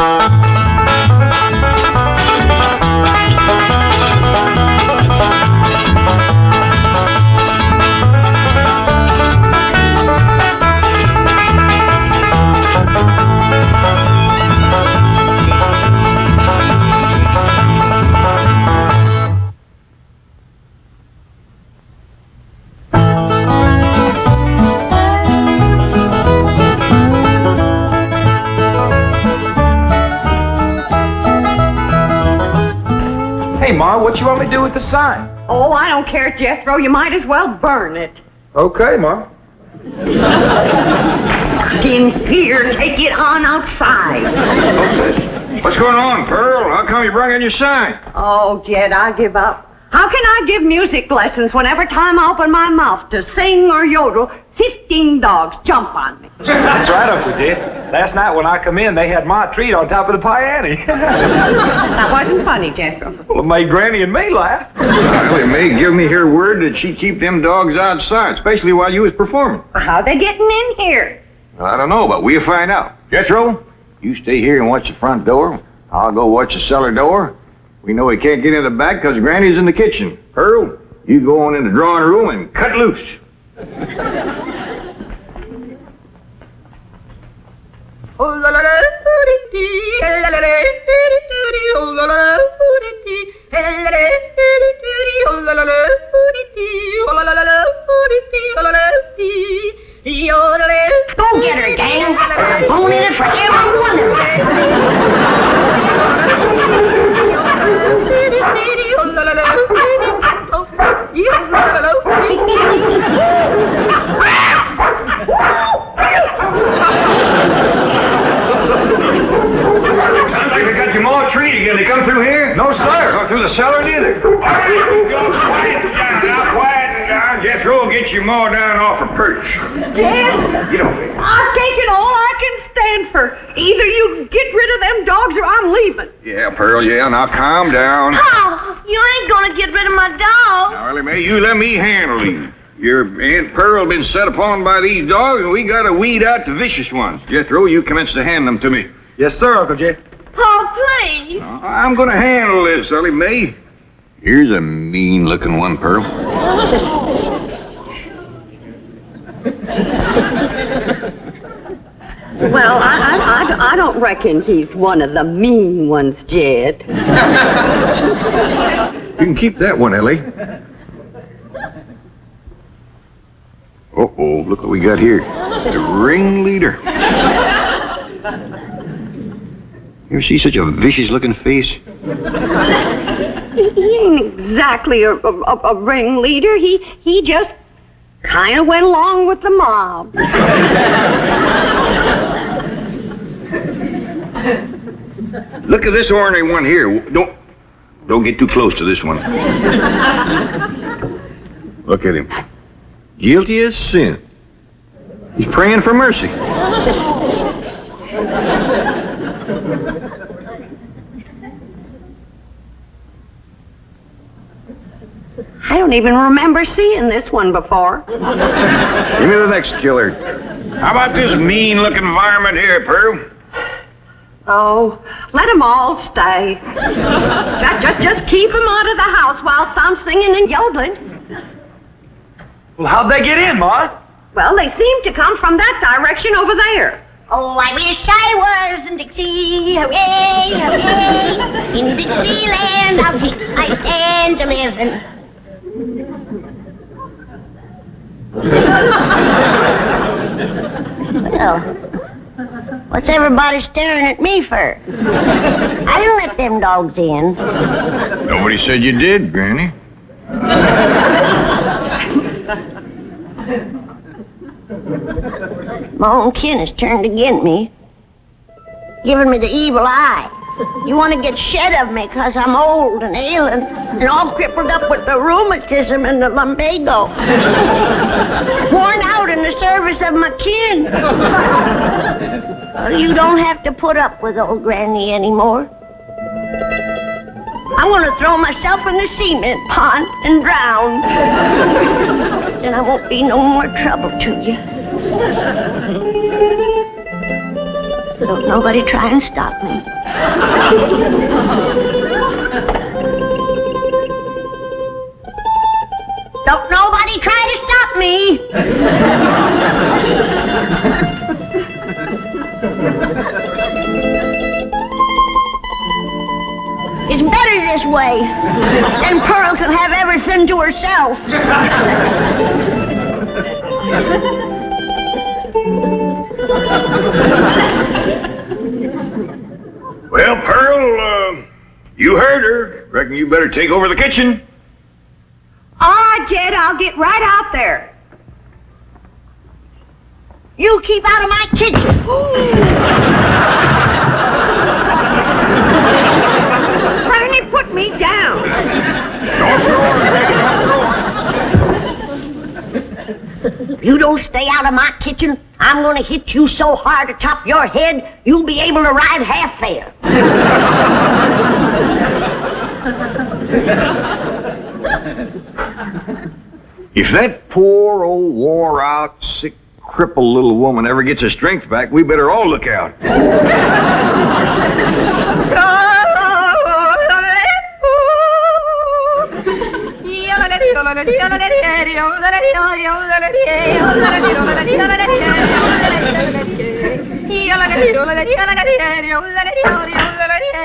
Hey, Ma, what you want me to do with the sign? Oh, I don't care, Jethro. You might as well burn it. Okay, Ma. In here, take it on outside. Okay. What's going on, Pearl? How come you brought in your sign? Oh, Jed, I give up. How can I give music lessons when every time I open my mouth to sing or yodel, 15 dogs jump on me? That's right, Uncle Jed. Last night when I come in, they had my treat on top of the piano. That wasn't funny, Jethro. Well, it made Granny and me laugh. Well, it may give me her word that she'd keep them dogs outside, especially while you was performing. How they getting in here? I don't know, but we'll find out. Jethro, you stay here and watch the front door. I'll go watch the cellar door. We know he can't get in the back because Granny's in the kitchen. Pearl, you go on in the drawing room and cut loose. Go get her, gang. I'm phoning it for every one of Sounds like they got your more treat again. They come through here? No, sir. Go through the cellar neither. Quiet down. Jethro will get you more down off a perch. Jed, Get over here. I've taken all I can stand for. Either you get rid of them dogs or I'm leaving. Yeah, Pearl, yeah. Now calm down. Oh, you ain't gonna get rid of my dog. Now, Ellie Mae, you let me handle these. Your Aunt Pearl been set upon by these dogs, and we gotta weed out the vicious ones. Jethro, you commence to hand them to me. Yes, sir, Uncle Jed. Oh, please. I'm gonna handle this, Ellie Mae. Here's a mean-looking one, Pearl. Well, I don't reckon he's one of the mean ones, Jed. You can keep that one, Ellie. Uh-oh, look what we got here. The ringleader. You ever see such a vicious-looking face? He ain't exactly a ringleader. He just kind of went along with the mob. Look at this ornery one here. Don't get too close to this one. Look at him. Guilty as sin. He's praying for mercy. I don't even remember seeing this one before. Give me the next killer. How about this mean-looking varmint here, Pearl? Oh, let them all stay. Just keep them out of the house whilst I'm singing and yodeling. Well, how'd they get in, Ma? Well, they seem to come from that direction over there. Oh, I wish I was in Dixie, hooray, hooray. In Dixieland, I'll take my stand to living. Well, what's everybody staring at me for? I didn't let them dogs in. Nobody said you did, Granny. My own kin has turned against me, giving me the evil eye. You want to get shed of me because I'm old and ailing and all crippled up with the rheumatism and the lumbago. Worn out in the service of my kin. Well, you don't have to put up with old Granny anymore. I'm going to throw myself in the cement pond and drown. Then I won't be no more trouble to you. Don't nobody try and stop me. Don't nobody try to stop me. It's better this way. Then Pearl can have everything to herself. Well, Pearl, you heard her. Reckon you better take over the kitchen. All right, Jed, I'll get right out there. You keep out of my kitchen. Bernie, put me down. If you don't stay out of my kitchen, I'm going to hit you so hard atop your head, you'll be able to ride half fare. If that poor old wore-out, sick, crippled little woman ever gets her strength back, we better all look out.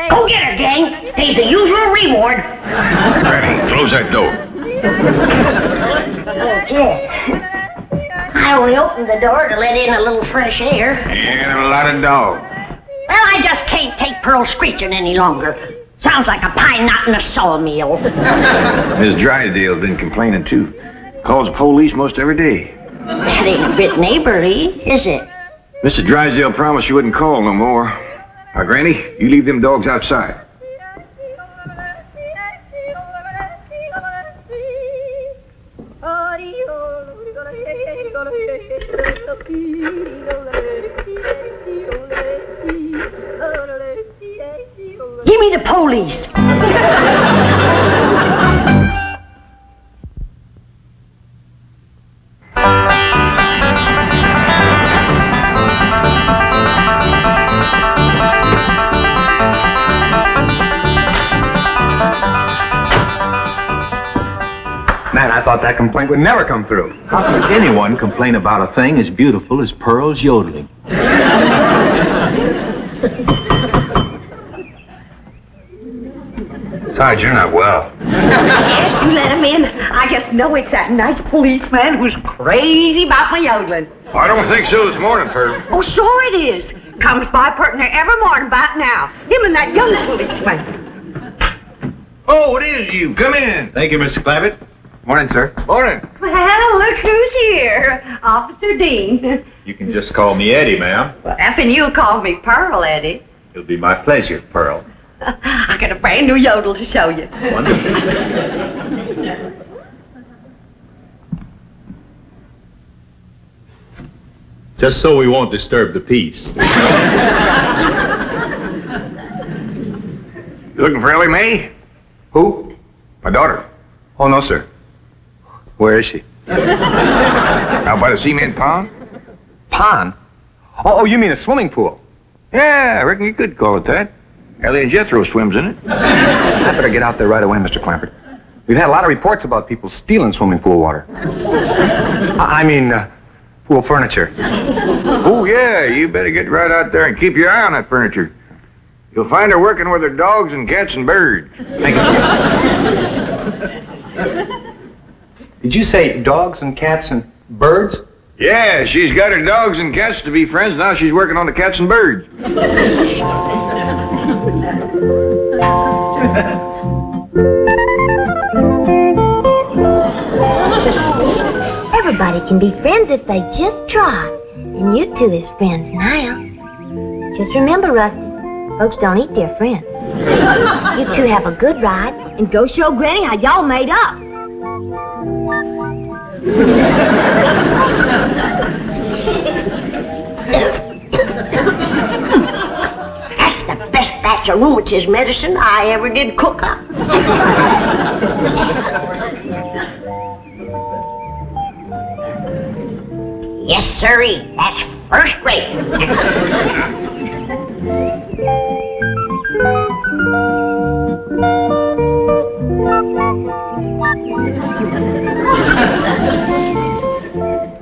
Go get her, gang. There's the usual reward. Granny, close that door. Okay. I only opened the door to let in a little fresh air. And a lot of dogs. Well, I just can't take Pearl screeching any longer. Sounds like a pine knot in a sawmill. Miss Drysdale's been complaining, too. Calls the police most every day. That ain't a bit neighborly, is it? Mr. Drysdale promised you wouldn't call no more. Now, Granny, you leave them dogs outside. Give me the police. Man, I thought that complaint would never come through. How could anyone complain about a thing as beautiful as Pearl's yodeling? Sarge, you're not well. Yes, you let him in. I just know it's that nice policeman who's crazy about my yodeling. I don't think so this morning, Pearl. Oh, sure it is. Comes by pert near every morning about now. Him and that young policeman. Oh, it is you. Come in. Thank you, Mr. Clavitt. Morning, sir. Morning. Well, look who's here. Officer Dean. You can just call me Eddie, ma'am. Well, effing you'll call me Pearl, Eddie. It'll be my pleasure, Pearl. I got a brand new yodel to show you. Wonderful. Just so we won't disturb the peace. You looking for Ellie Mae? Who? My daughter. Oh, no, sir. Where is she? Out by the cement pond? Pond? Oh, you mean a swimming pool? Yeah, I reckon you could call it that. Ellie and Jethro swims in it. I better get out there right away, Mr. Clampett. We've had a lot of reports about people stealing swimming pool water. Pool furniture. Oh, yeah, you better get right out there and keep your eye on that furniture. You'll find her working with her dogs and cats and birds. Thank you. Did you say dogs and cats and birds? Yeah, she's got her dogs and cats to be friends. Now she's working on the cats and birds. Everybody can be friends if they just try. And you two is friends now. Just remember, Rusty, folks don't eat their friends. You two have a good ride and go show Granny how y'all made up. That's the best batch of rheumatism medicine I ever did cook up. Yes, sirree. That's first rate.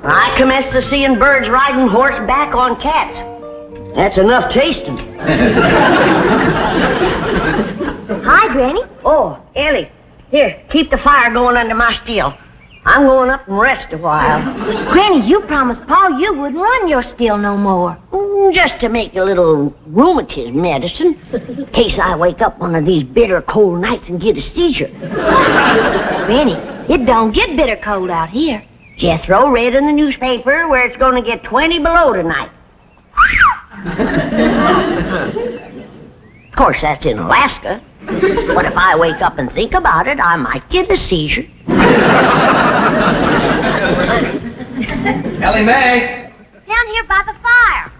I commenced to seeing birds riding horseback on cats. That's enough tasting. Hi, Granny. Oh, Ellie, here, keep the fire going under my steel. I'm going up and rest a while. Granny, you promised Pa you wouldn't run your still no more. Just to make a little rheumatism medicine, in case I wake up one of these bitter cold nights and get a seizure. Granny, it don't get bitter cold out here. Jethro read in the newspaper where it's going to get 20 below tonight. Of course, that's in Alaska. But if I wake up and think about it, I might get a seizure. Ellie Mae! Down here by the fire.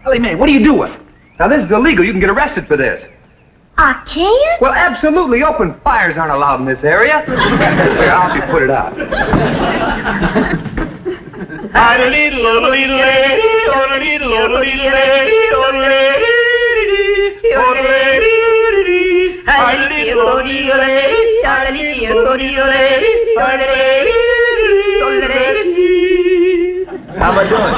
Ellie Mae, what are you doing? Now, this is illegal. You can get arrested for this. I can't? Well, absolutely. Open fires aren't allowed in this area. Here, I'll help you put it out. I'm a little old lady, on a little old lady, on a lady, on a lady, I'm a little old lady, on a little old lady, on a lady. How am I doing?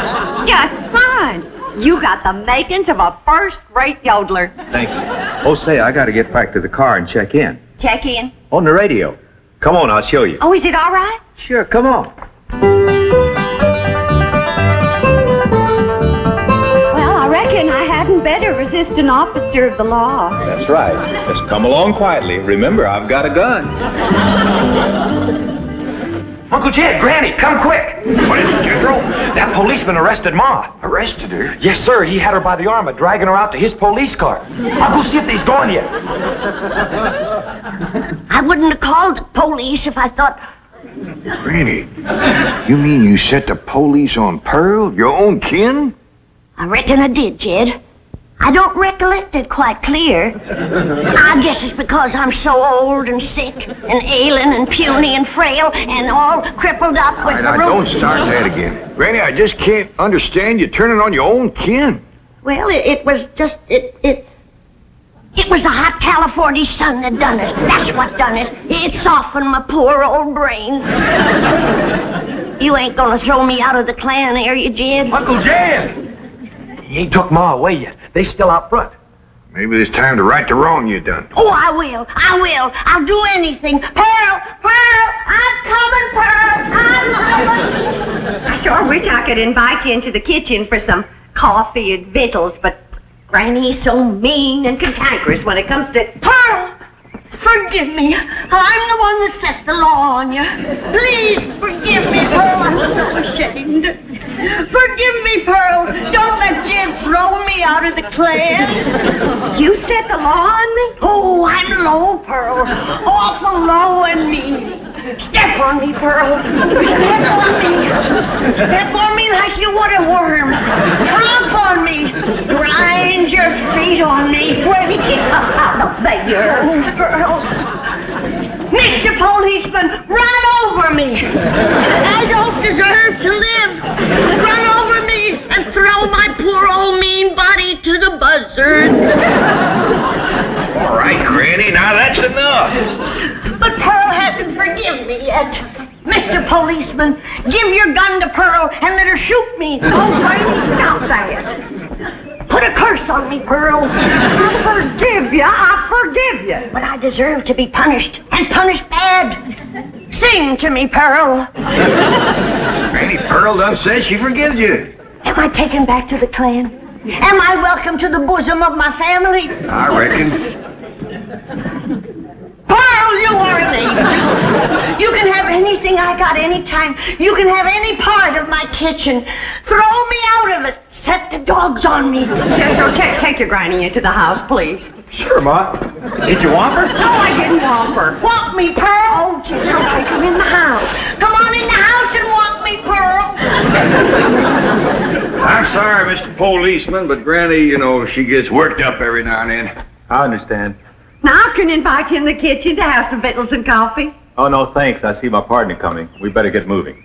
Just fine. You got the makings of a first-rate yodeler. Thank you. Oh, say, I got to get back to the car and check in. Check in. On the radio. Come on, I'll show you. Oh, is it all right? Sure, come on. Well, I reckon I hadn't better resist an officer of the law. That's right. Just come along quietly. Remember, I've got a gun. Uncle Jed, Granny, come quick. What is it, Jethro? That policeman arrested Ma. Arrested her? Yes, sir. He had her by the arm and dragging her out to his police car. I'll go see if he's gone yet. I wouldn't have called the police if I thought... Granny, you mean you set the police on Pearl, your own kin? I reckon I did, Jed. I don't recollect it quite clear. I guess it's because I'm so old and sick and ailing and puny and frail and all crippled up with the Now, don't start that again. Granny, I just can't understand you turning on your own kin. Well, it was just... It was the hot California sun that done it. That's what done it. It softened my poor old brain. You ain't gonna throw me out of the clan, are you, Jed? Uncle Jed! He ain't took Ma away yet. They still out front. Maybe it's time to right the wrong you done. Oh, I will. I'll do anything. Pearl! I'm coming, Pearl! I'm coming! I sure wish I could invite you into the kitchen for some coffee and victuals, but Granny's so mean and cantankerous when it comes to... Pearl! Forgive me. I'm the one that set the law on you. Please forgive me, Pearl. I'm so ashamed. Forgive me, Pearl. Don't let Jed throw me out of the clan. You set the law on me? Oh, I'm low, Pearl. Awful low and mean. Step on me, Pearl. Step on me. Step on me like you would a worm. Tromp on me. Grind your feet on me. When you get out of there, Pearl. Mr. Policeman, run over me. I don't deserve to live. Run over me and throw my poor old mean body to the buzzards. All right, Granny, enough. But Pearl hasn't forgiven me yet. Mr. Policeman, give your gun to Pearl and let her shoot me. Oh, Granny, stop that. Put a curse on me, Pearl. I forgive you. But I deserve to be punished, and punished bad. Sing to me, Pearl. Granny, Pearl done says she forgives you. Am I taken back to the clan? Am I welcome to the bosom of my family? I reckon. Pearl, you are an angel. You can have anything I got anytime. You can have any part of my kitchen. Throw me out of it. Set the dogs on me. Yes, okay, take your granny into the house, please. Sure, Ma. Did you want her? No, I didn't want her. Walk me, Pearl. Oh, just okay, come in the house. Come on in the house and walk me, Pearl. I'm sorry, Mr. Policeman, but Granny, you know, she gets worked up every now and then. I understand. Now I can invite you in the kitchen to have some victuals and coffee. Oh, no, thanks. I see my partner coming. We better get moving.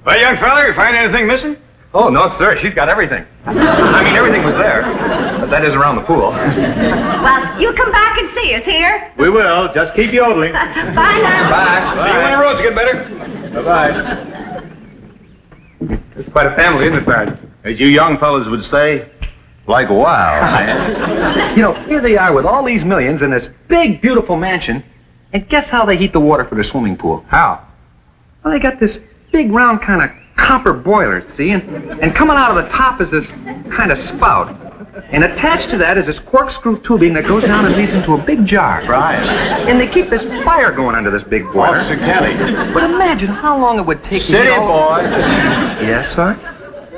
Well, young fella, you find anything missing? Oh, no, sir. She's got everything. I mean, everything was there. But that is around the pool. Well, you come back and see us here. We will. Just keep yodeling. Bye now. Bye. See you when the roads get better. Bye-bye. It's quite a family, isn't it, Sergeant? As you young fellas would say, like wow, man. You know, here they are with all these millions in this big, beautiful mansion. And guess how they heat the water for their swimming pool? How? Well, they got this big, round kind of copper boiler, see? And coming out of the top is this kind of spout. And attached to that is this corkscrew tubing that goes down and leads into a big jar. Right. And they keep this fire going under this big boiler. Officer Kelly. But imagine how long it would take to Steady, get all... boy. Yes, sir?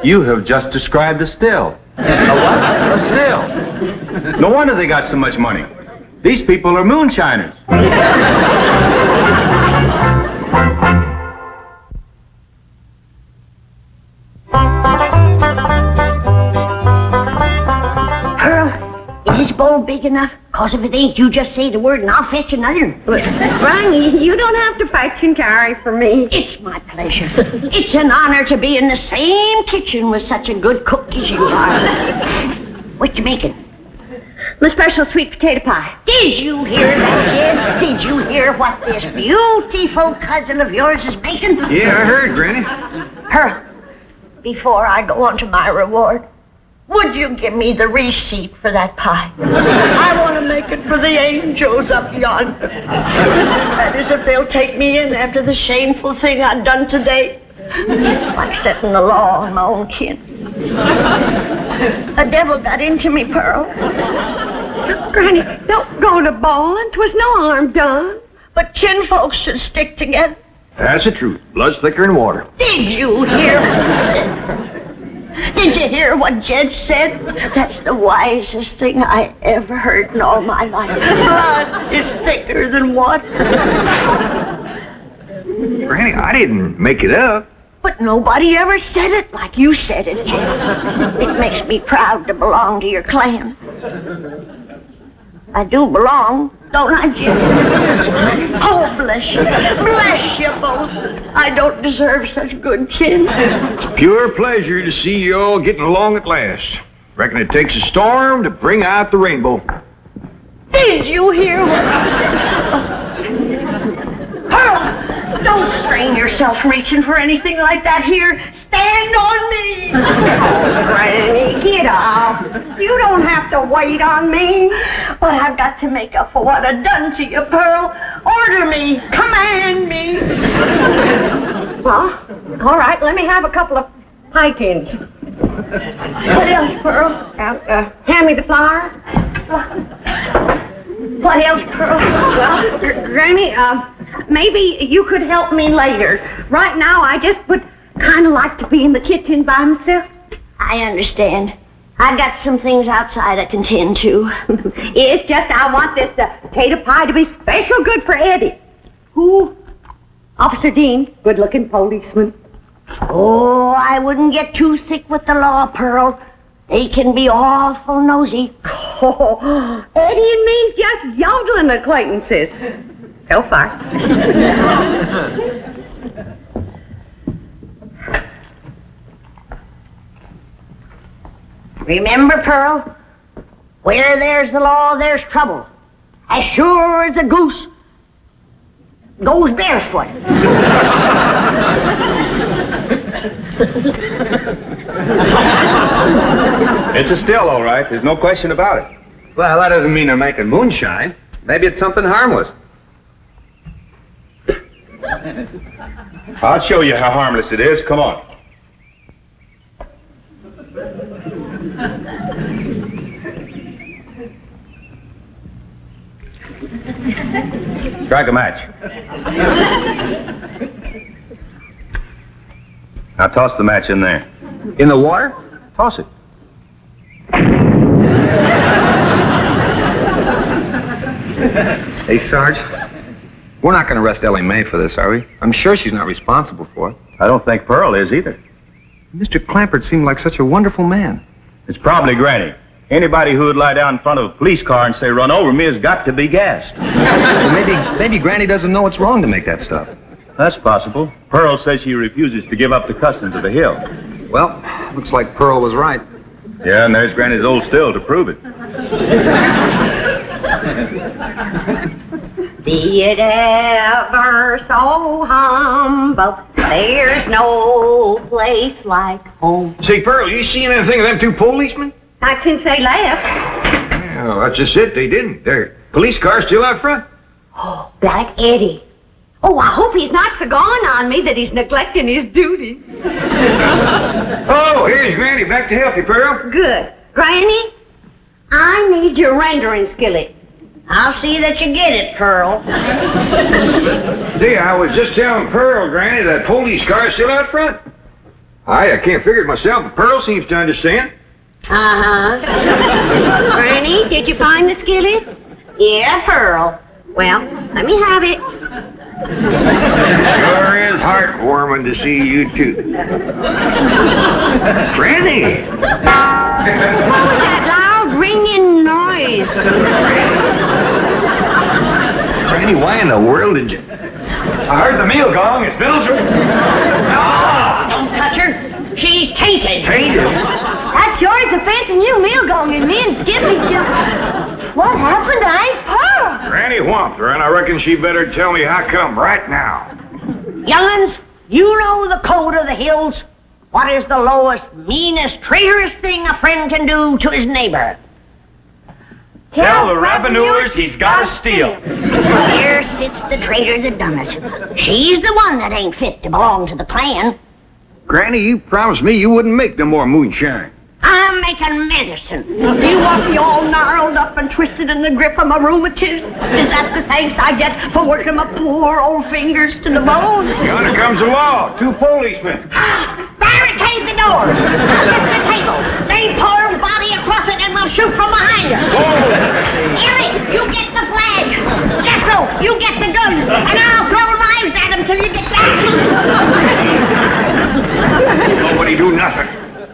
You have just described a still. A what? A still. No wonder they got so much money. These people are moonshiners. Pearl, is this bowl big enough? Cause if it ain't, you just say the word and I'll fetch another. Granny, you don't have to fetch and carry for me. It's my pleasure. It's an honor to be in the same kitchen with such a good cook as you are. What you making? My special sweet potato pie. Did you hear that, Jed? Did you hear what this beautiful cousin of yours is making? Yeah, I heard, Granny. Pearl, before I go on to my reward, would you give me the receipt for that pie? I want to make it for the angels up yonder. That is, if they'll take me in after the shameful thing I've done today. Like setting the law on my own kin. The devil got into me, Pearl. Granny, don't go to bawling. 'Twas no harm done. But kinfolks should stick together. That's the truth. Blood's thicker than water. Did you hear what I said? Did you hear what Jed said? That's the wisest thing I ever heard in all my life. Blood is thicker than water. Granny, I didn't make it up. But nobody ever said it like you said it, Jed. It makes me proud to belong to your clan. I do belong, don't I, Jed? Oh, bless you. Bless you both. I don't deserve such good kin. It's a pure pleasure to see you all getting along at last. Reckon it takes a storm to bring out the rainbow. Did you hear what I said? Pearl, don't strain yourself reaching for anything like that here. Stand on me. Oh, Granny, get off. You don't have to wait on me. But I've got to make up for what I've done to you, Pearl. Order me. Command me. Well, all right, let me have a couple of pie tins. What else, Pearl? Hand me the flour. What else, Pearl? Well, Granny, maybe you could help me later. Right now, I just would kind of like to be in the kitchen by myself. I understand. I've got some things outside I can tend to. It's just I want this potato pie to be special good for Eddie. Who? Officer Dean, good-looking policeman. Oh, I wouldn't get too thick with the law, Pearl. They can be awful nosy. Oh, Eddie and me's just yodeling acquaintances. Go far. Remember, Pearl, where there's the law, there's trouble. as sure as a goose goes barefoot. It's a still, all right. There's no question about it. Well, that doesn't mean they're making moonshine. Maybe it's something harmless. I'll show you how harmless it is. Come on. Strike a match. Now toss the match in there. In the water? Toss it. Hey, Sarge. We're not going to arrest Ellie Mae for this, are we? I'm sure she's not responsible for it. I don't think Pearl is either. Mr. Clampert seemed like such a wonderful man. It's probably Granny. Anybody who would lie down in front of a police car and say, "Run over me," has got to be gassed. Well, maybe Granny doesn't know it's wrong to make that stuff. That's possible. Pearl says she refuses to give up the customs of the hill. Well, looks like Pearl was right. Yeah, and there's Granny's old still to prove it. Be it ever so humble, there's no place like home. Say, Pearl, you seen anything of them two policemen? Not since they left. Well, that's just it. They didn't. Their police car's still out front. Oh, Black Eddie. Oh, I hope he's not so gone on me that he's neglecting his duty. Oh, here's Granny. Back to help you, Pearl. Good. Granny, I need your rendering skillet. I'll see that you get it, Pearl. See, I was just telling Pearl, Granny, that police car's still out front. I can't figure it myself, but Pearl seems to understand. Uh-huh. Granny, did you find the skillet? Yeah, Pearl. Well, let me have it. Sure is heartwarming to see you two. Granny! What was that loud ringing noise? Granny, why in the world did you... I heard the meal gong. It's Mildred. No! Don't touch her. She's tainted. Tainted? That sure is a fancy new meal going in me and Skippy just... What happened to Aunt Pearl? Granny whomped her, and I reckon she better tell me how come right now. Young'uns, you know the code of the hills. What is the lowest, meanest, traitorous thing a friend can do to his neighbor? Tell the revenuers he's got to steal. Here sits the traitor that done it. She's the one that ain't fit to belong to the clan. Granny, you promised me you wouldn't make no more moonshine. I'm making medicine. Do you want me all gnarled up and twisted in the grip of my rheumatism? Is that the thanks I get for working my poor old fingers to the bone? Yonder comes the law. Two policemen. Barricade the door. Lift the table. Lay Pearl's body across it and we'll shoot from behind her. Ellie, you get the flag. Jethro, you get the guns. And I'll throw knives at him till you get back. Nobody do nothing.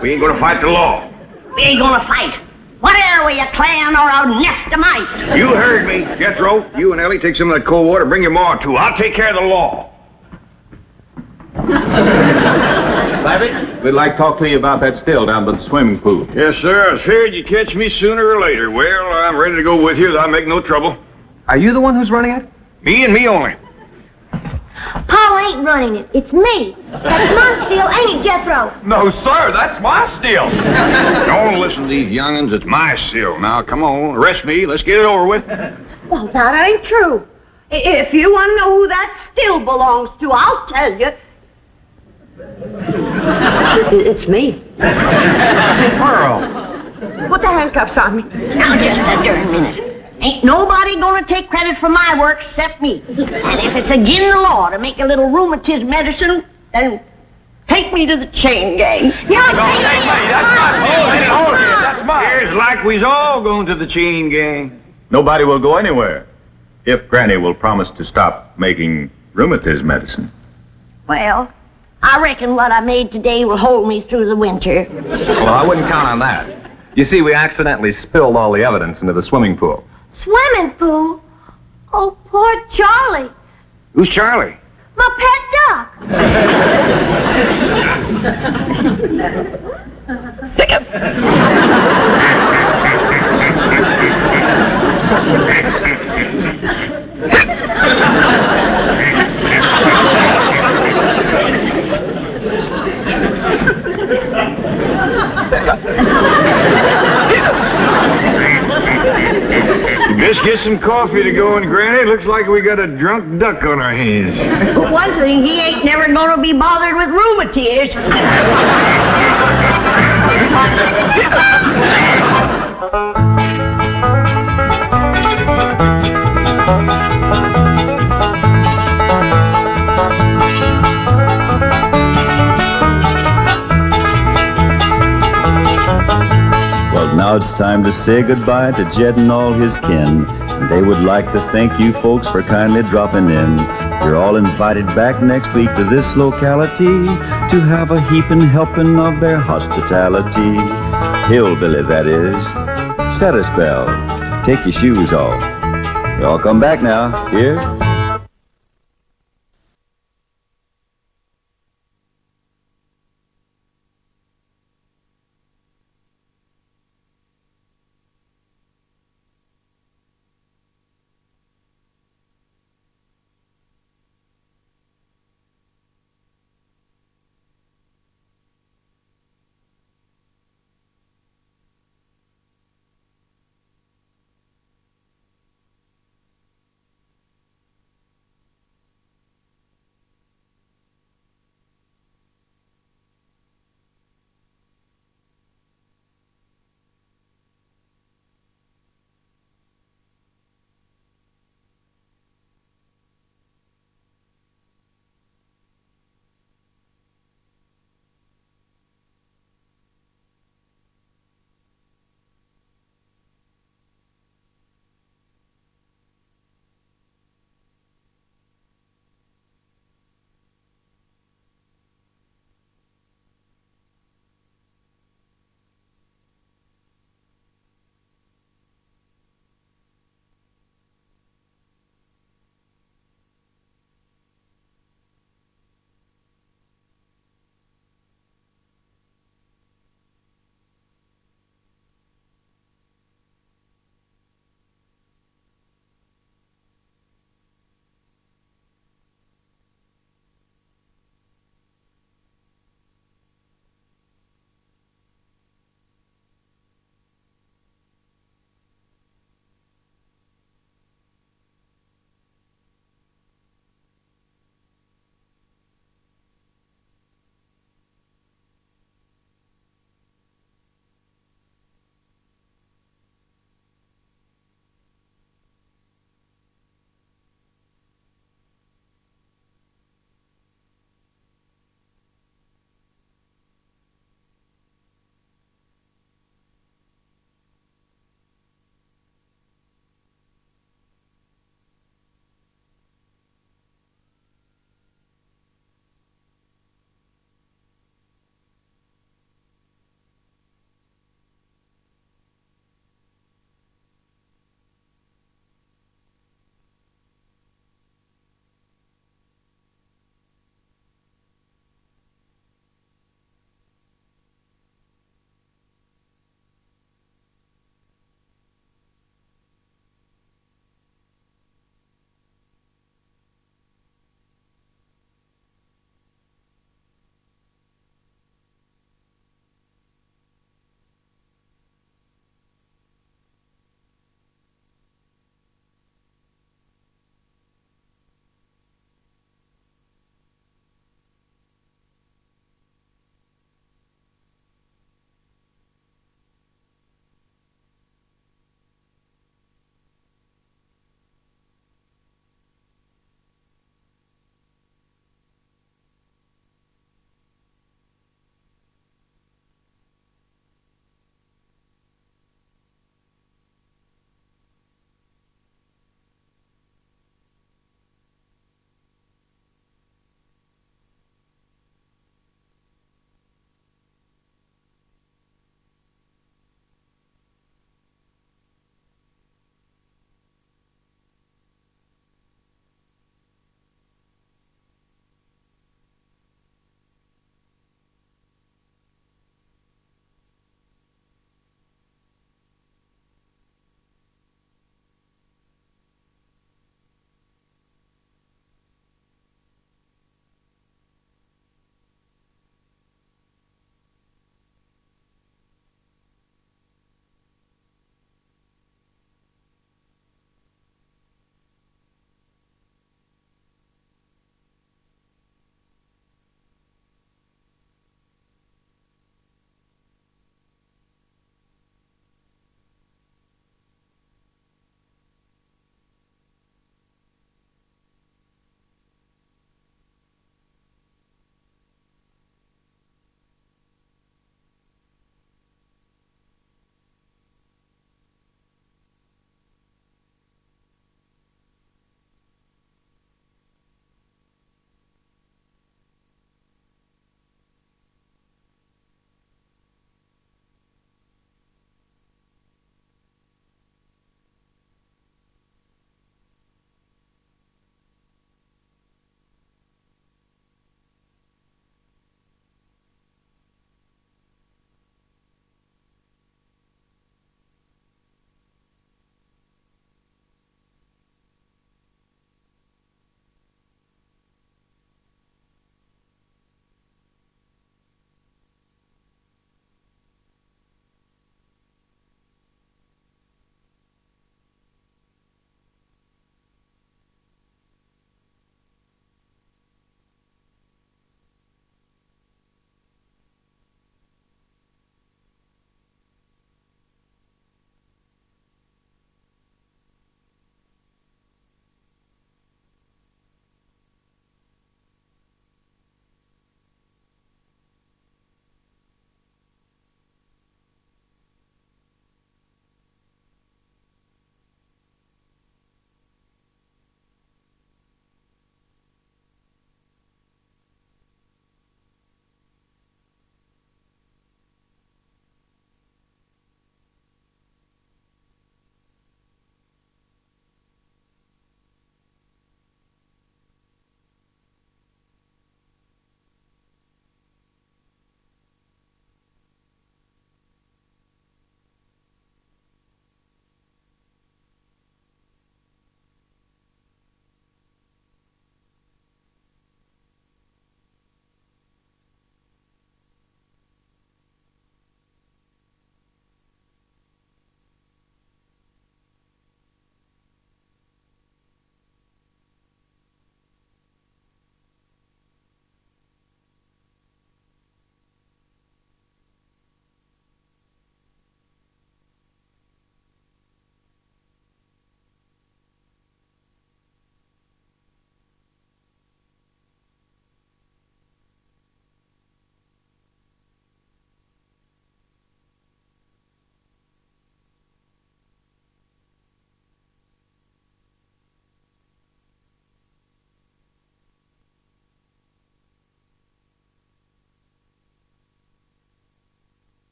We ain't gonna fight the law. We ain't gonna fight. What are we, a clan or a nest of mice? You heard me. Jethro, you and Ellie take some of that cold water. Bring your ma, too. I'll take care of the law. Babbitt, we'd like to talk to you about that still down by the swimming pool. Yes, sir. I figured you'd catch me sooner or later. Well, I'm ready to go with you. I'll make no trouble. Are you the one who's running it? Me and me only. Paul ain't running it. It's me. That's my still, ain't it, Jethro? No, sir, that's my still. Don't listen to these young'uns. It's my still. Now, come on. Arrest me. Let's get it over with. Well, that ain't true. If you want to know who that still belongs to, I'll tell you. It's me. Pearl. Put the handcuffs on me. Now, just a darn minute. Ain't nobody gonna take credit for my work except me. And if it's agin the law to make a little rheumatism medicine, then take me to the chain gang. Yeah, That's mine. It's like we's all going to the chain gang. Nobody will go anywhere if Granny will promise to stop making rheumatism medicine. Well, I reckon what I made today will hold me through the winter. Well, I wouldn't count on that. You see, we accidentally spilled all the evidence into the swimming pool. Swimming pool? Oh, poor Charlie. Who's Charlie? My pet duck. Just get some coffee to go in, Granny. Looks like we got a drunk duck on our hands. For one thing, he ain't never gonna be bothered with rheumatiz. Well, now it's time to say goodbye to Jed and all his kin. And they would like to thank you folks for kindly dropping in. You're all invited back next week to this locality to have a heaping helping of their hospitality. Hillbilly, that is. Set a spell. Take your shoes off. Y'all come back now. Here?